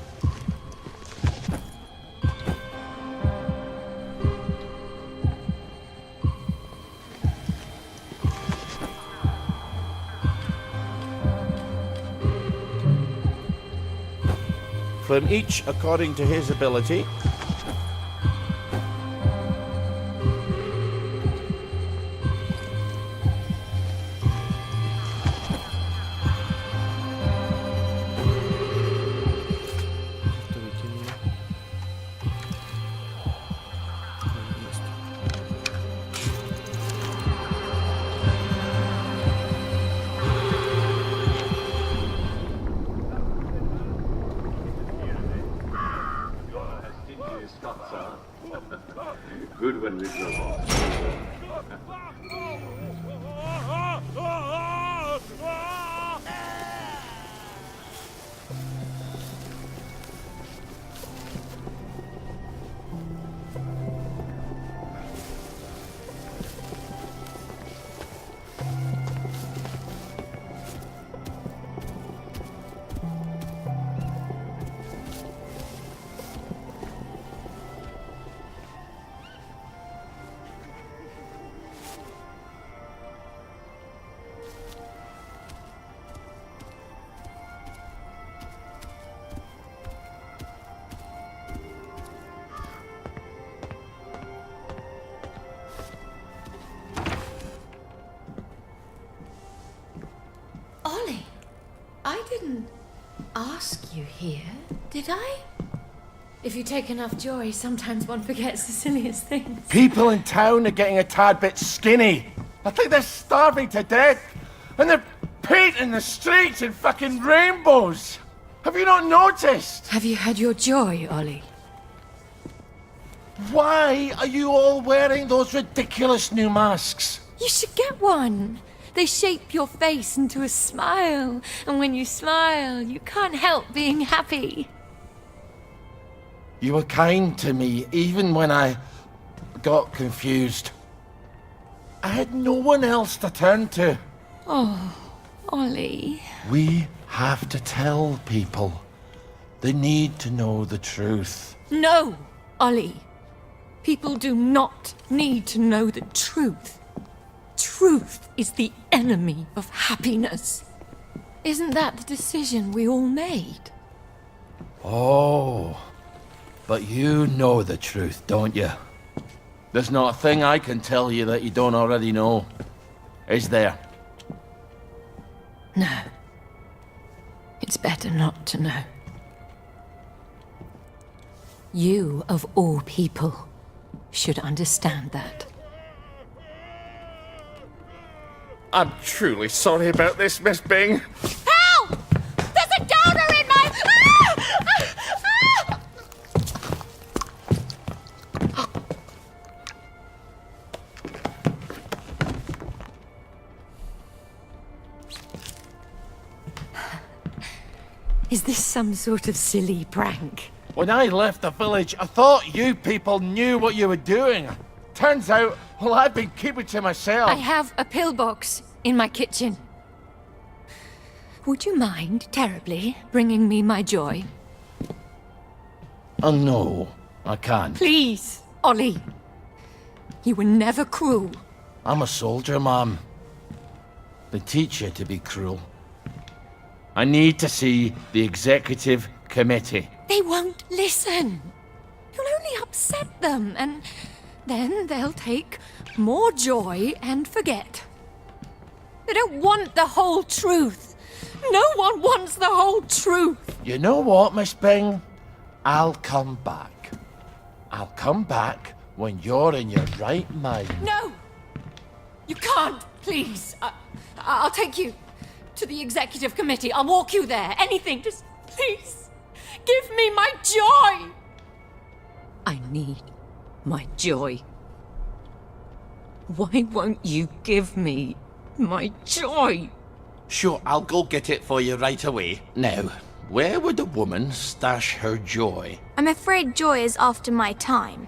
From each according to his ability. Good when we grow up. Ollie, I didn't ask you here, did I? If you take enough joy, sometimes one forgets the silliest things. People in town are getting a tad bit skinny. I think they're starving to death. And they're painting the streets in fucking rainbows. Have you not noticed? Have you had your joy, Ollie? Why are you all wearing those ridiculous new masks? You should get one. They shape your face into a smile. And when you smile, you can't help being happy. You were kind to me, even when I got confused. I had no one else to turn to. Oh, Ollie. We have to tell people. They need to know the truth. No, Ollie. People do not need to know the truth. Truth is the enemy of happiness. Isn't that the decision we all made? Oh, but you know the truth, don't you? There's not a thing I can tell you that you don't already know. Is there? No. It's better not to know. You, of all people, should understand that. I'm truly sorry about this, Miss Bing. Help! There's a donor in my... Is this some sort of silly prank? When I left the village, I thought you people knew what you were doing. Turns out, well, I've been keeping to myself. I have a pillbox in my kitchen. Would you mind terribly bringing me my joy? Oh, no, I can't. Please, Ollie. You were never cruel. I'm a soldier, Mom. They teach you to be cruel. I need to see the executive committee. They won't listen. You'll only upset them, and then they'll take more joy and forget. They don't want the whole truth. No one wants the whole truth. You know what, Miss Bing? I'll come back. I'll come back when you're in your right mind. No! You can't, please. I'll take you to the executive committee. I'll walk you there. Anything, just please. Give me my joy! I need my joy. Why won't you give me my joy? Sure, I'll go get it for you right away. Now, where would a woman stash her joy? I'm afraid joy is after my time.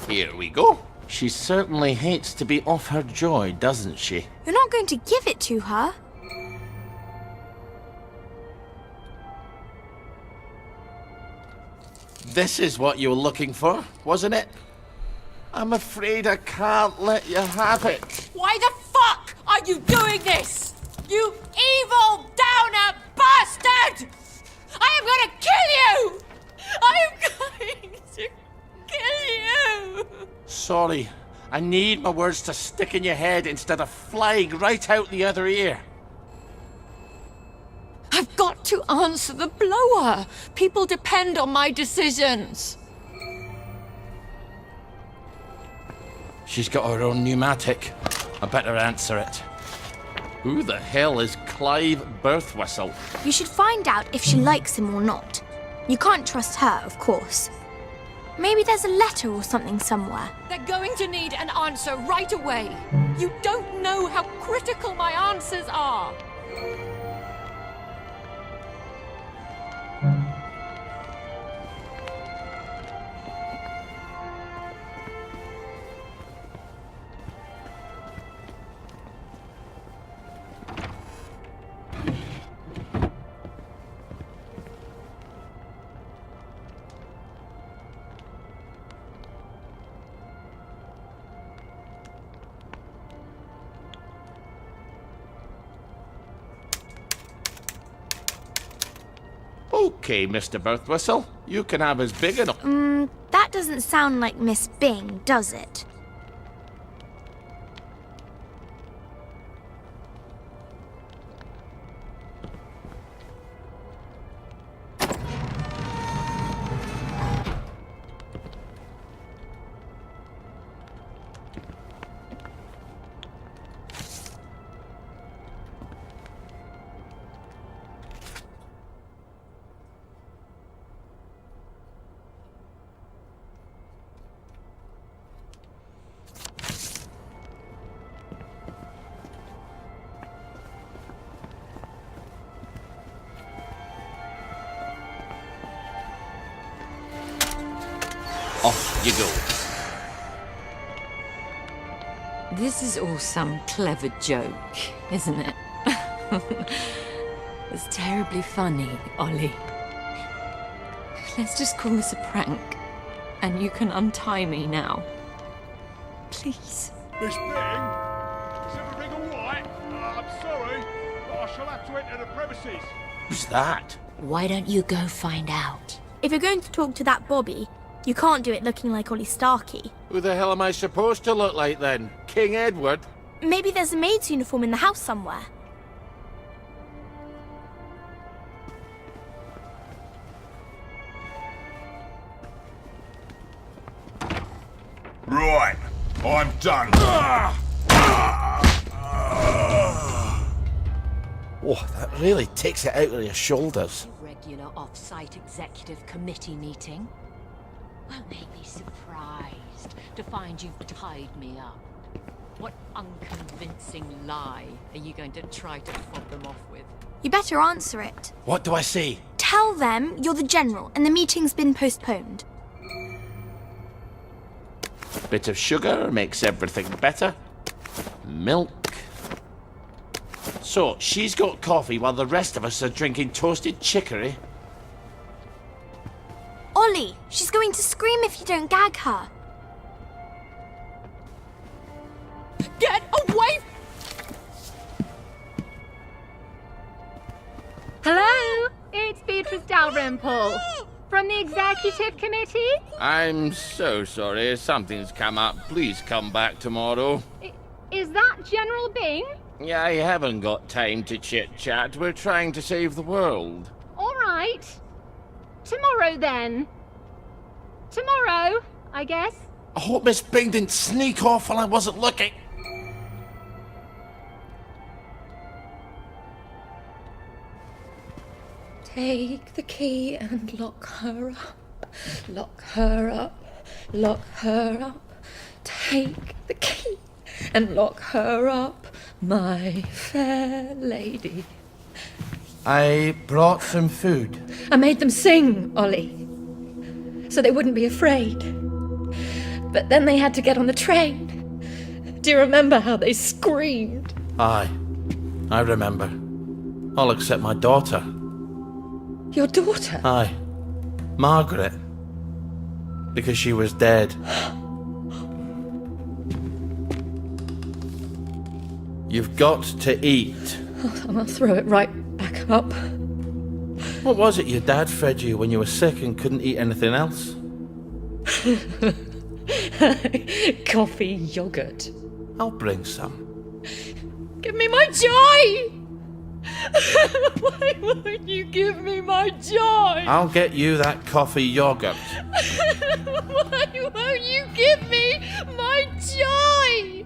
Here we go. She certainly hates to be off her joy, doesn't she? You're not going to give it to her. This is what you were looking for, wasn't it? I'm afraid I can't let you have it. Why the fuck are you doing this? You evil downer bastard! I am gonna kill you! I am going to kill you! Sorry, I need my words to stick in your head instead of flying right out the other ear. I've got to answer the blower. People depend on my decisions. She's got her own pneumatic. I better answer it. Who the hell is Clive Birthwhistle? You should find out if she likes him or not. You can't trust her, of course. Maybe there's a letter or something somewhere. They're going to need an answer right away. You don't know how critical my answers are. Okay, Mr. Birthwhistle, you can have his big enough. That doesn't sound like Miss Bing, does it? Off you go. This is all some clever joke, isn't it? It's terribly funny, Ollie. Let's just call this a prank, and you can untie me now. Please. Miss Bing? Is everything alright? I'm sorry, but I shall have to enter the premises. Who's that? Why don't you go find out? If you're going to talk to that Bobby, you can't do it looking like Ollie Starkey. Who the hell am I supposed to look like then? King Edward? Maybe there's a maid's uniform in the house somewhere. Right, I'm done. Oh, that really takes it out of your shoulders. Regular off-site executive committee meeting. Won't they be surprised to find you've tied me up? What unconvincing lie are you going to try to fob them off with? You better answer it. What do I say? Tell them you're the general and the meeting's been postponed. Bit of sugar makes everything better. Milk. So, she's got coffee while the rest of us are drinking toasted chicory. Ollie, she's going to scream if you don't gag her. Get away! Hello, it's Beatrice Dalrymple from the Executive Committee. I'm so sorry, something's come up. Please come back tomorrow. Is that General Bing? Yeah, I haven't got time to chit-chat. We're trying to save the world. All right. Tomorrow then. Tomorrow, I guess. I hope Miss Bing didn't sneak off while I wasn't looking. Take the key and lock her up. Lock her up. Lock her up. Take the key and lock her up, my fair lady. I brought some food. I made them sing, Ollie, so they wouldn't be afraid. But then they had to get on the train. Do you remember how they screamed? Aye, I remember. All except my daughter. Your daughter? Aye, Margaret. Because she was dead. You've got to eat. Oh, I'll throw it right back up. What was it your dad fed you when you were sick and couldn't eat anything else? Coffee yogurt. I'll bring some. Give me my joy! Why won't you give me my joy? I'll get you that coffee yogurt. Why won't you give me my joy?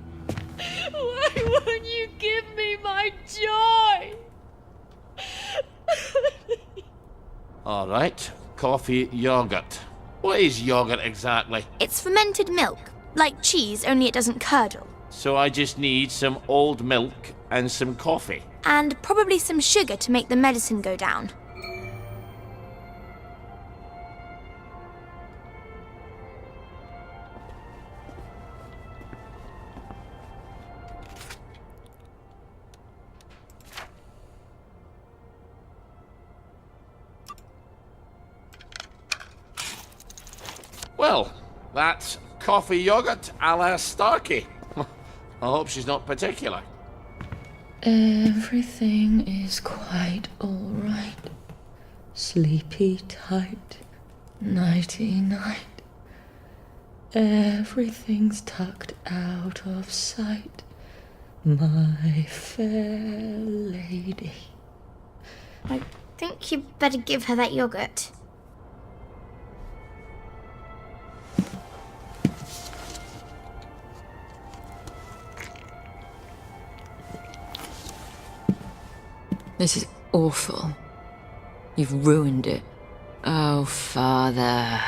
Why won't you give me my joy? All right, coffee yogurt. What is yogurt exactly? It's fermented milk, like cheese, only it doesn't curdle. So I just need some old milk and some coffee. And probably some sugar to make the medicine go down. Well, that's coffee yogurt a la Starkey. I hope she's not particular. Everything is quite all right. Sleepy tight, nighty night. Everything's tucked out of sight, my fair lady. I think you better give her that yogurt. This is awful. You've ruined it. Oh, Father,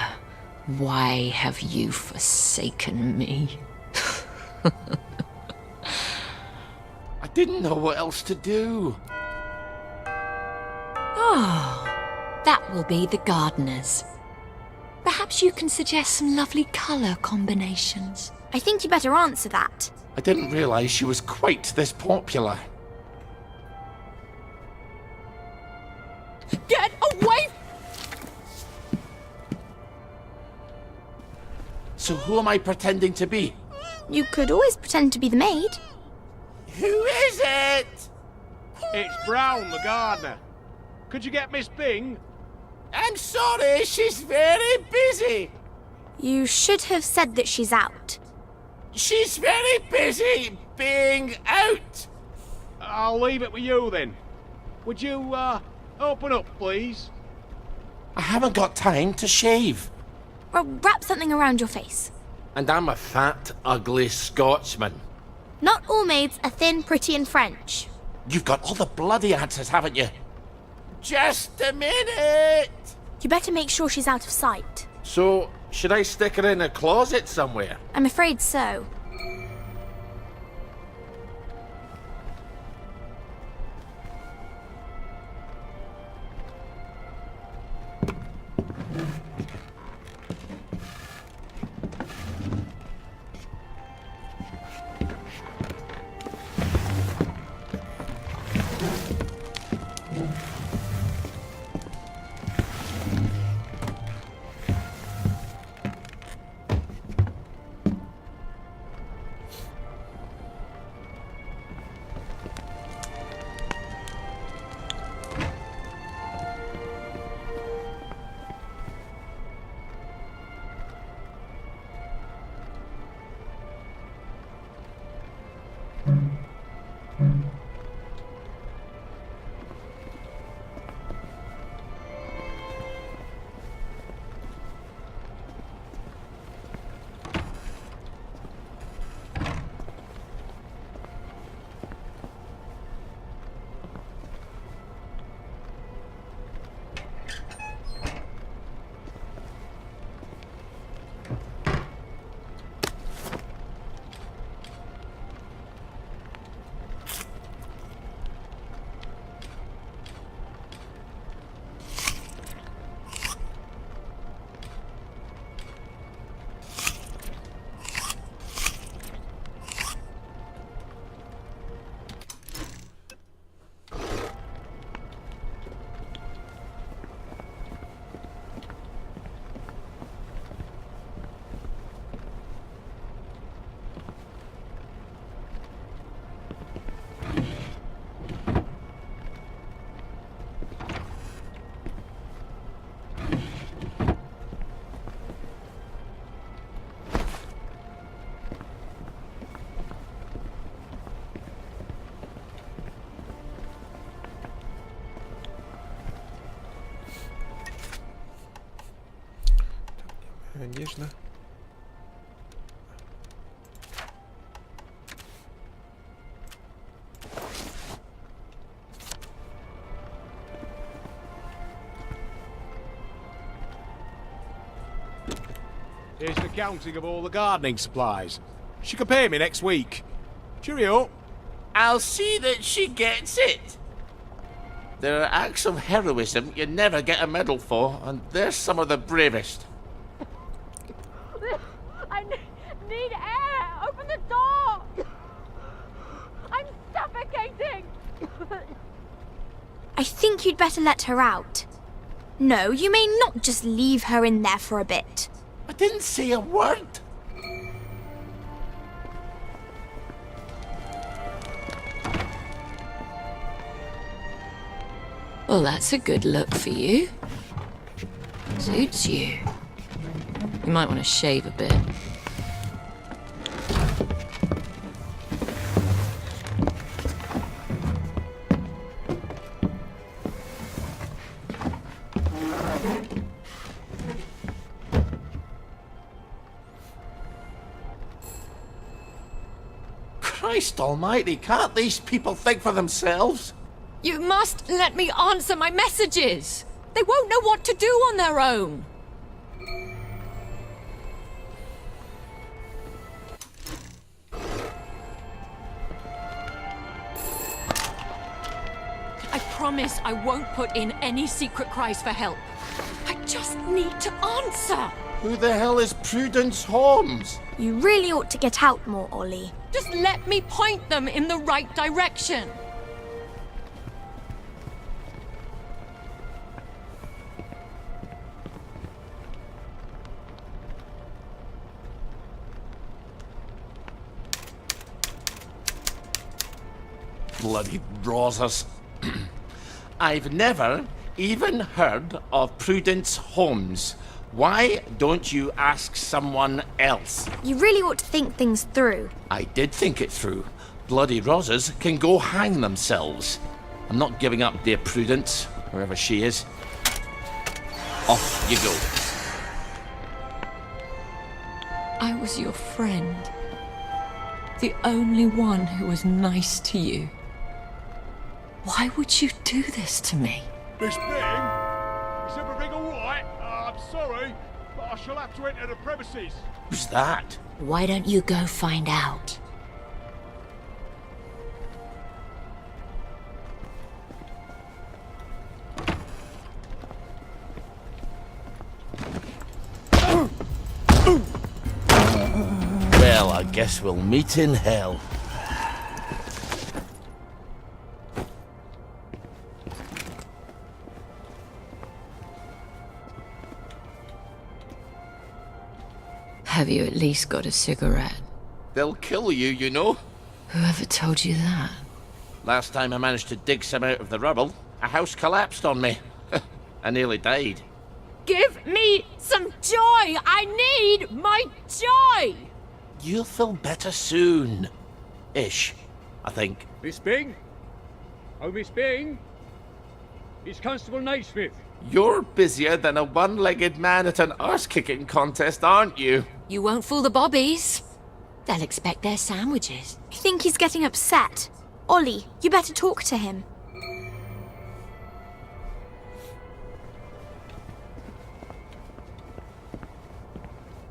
why have you forsaken me? I didn't know what else to do. Oh, that will be the gardeners. Perhaps you can suggest some lovely colour combinations. I think you better answer that. I didn't realise she was quite this popular. Get away! So who am I pretending to be? You could always pretend to be the maid. Who is it? It's Brown, the gardener. Could you get Miss Bing? I'm sorry, she's very busy. You should have said that she's out. She's very busy being out. I'll leave it with you then. Would you, open up, please? I haven't got time to shave. Well, wrap something around your face. And I'm a fat, ugly Scotsman. Not all maids are thin, pretty, and French. You've got all the bloody answers, haven't you? Just a minute! You better make sure she's out of sight. So, should I stick her in a closet somewhere? I'm afraid so. Одежда. Here's the counting of all the gardening supplies. She can pay me next week. Cheerio. I'll see that she gets it. There are acts of heroism you never get a medal for, and they're some of the bravest. I need air! Open the door! I'm suffocating! I think you'd better let her out. No, you may not just leave her in there for a bit. I didn't say a word. Well, that's a good look for you. Suits you. You might want to shave a bit. Christ almighty, can't these people think for themselves? You must let me answer my messages. They won't know what to do on their own. I promise I won't put in any secret cries for help. I just need to answer. Who the hell is Prudence Holmes? You really ought to get out more, Ollie. Just let me point them in the right direction. Bloody Rosas. I've never even heard of Prudence Holmes. Why don't you ask someone else? You really ought to think things through. I did think it through. Bloody Rosas can go hang themselves. I'm not giving up dear Prudence, wherever she is. Off you go. I was your friend. The only one who was nice to you. Why would you do this to me? Miss Bing? Is everything all right? I'm sorry, but I shall have to enter the premises. Who's that? Why don't you go find out? Well, I guess we'll meet in hell. Have you at least got a cigarette? They'll kill you, you know. Whoever told you that? Last time I managed to dig some out of the rubble, a house collapsed on me. I nearly died. Give me some joy! I need my joy! You'll feel better soon. Ish, I think. Miss Bing? Oh, Miss Bing? It's Constable Naismith. You're busier than a one-legged man at an arse-kicking contest, aren't you? You won't fool the bobbies. They'll expect their sandwiches. I think he's getting upset. Ollie, you better talk to him.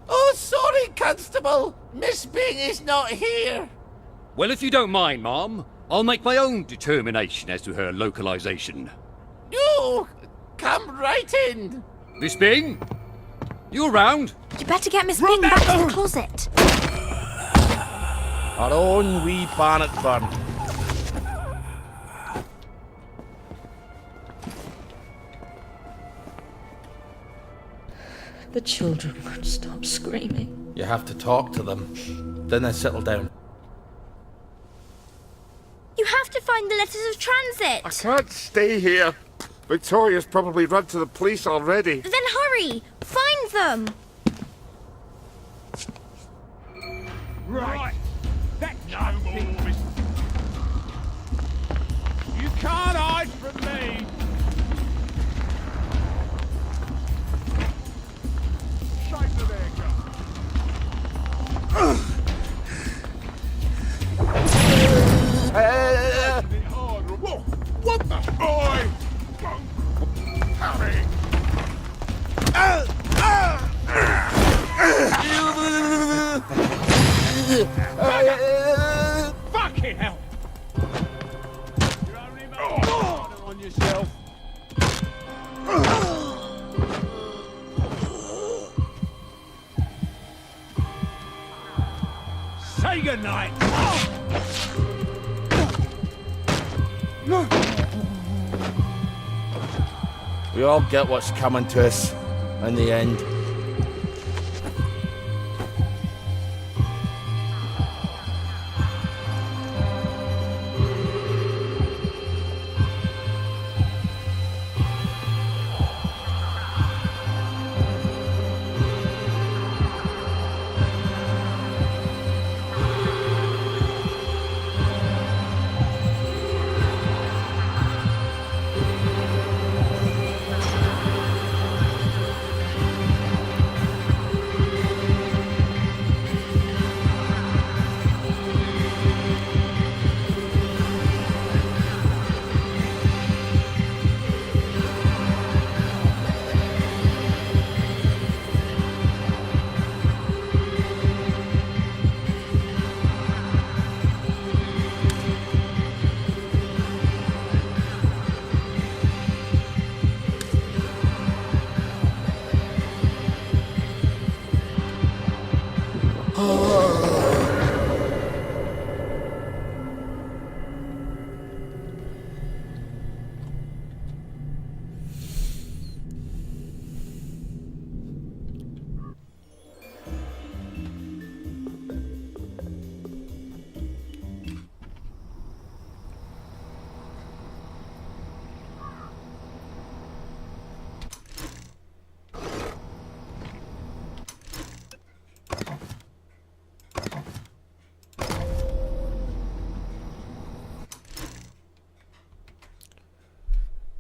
Oh, sorry, Constable. Miss Bing is not here. Well, if you don't mind, Mom, I'll make my own determination as to her localization. No, come right in. Miss Bing? You around? You better get Miss Bing back to the closet. Our own wee Bannockburn. The children won't stop screaming. You have to talk to them. Then they settle down. You have to find the letters of transit. I can't stay here. Victoria's probably run to the police already. Then hurry! Find them! Right. That's no more, miss. You can't hide from me. Shape the haircut. What the boy? Harry! Fucking hell! You're only making it harder on yourself. Say goodnight. We all get what's coming to us in the end.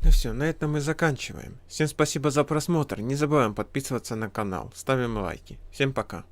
Ну все, на этом мы заканчиваем. Всем спасибо за просмотр. Не забываем подписываться на канал. Ставим лайки. Всем пока.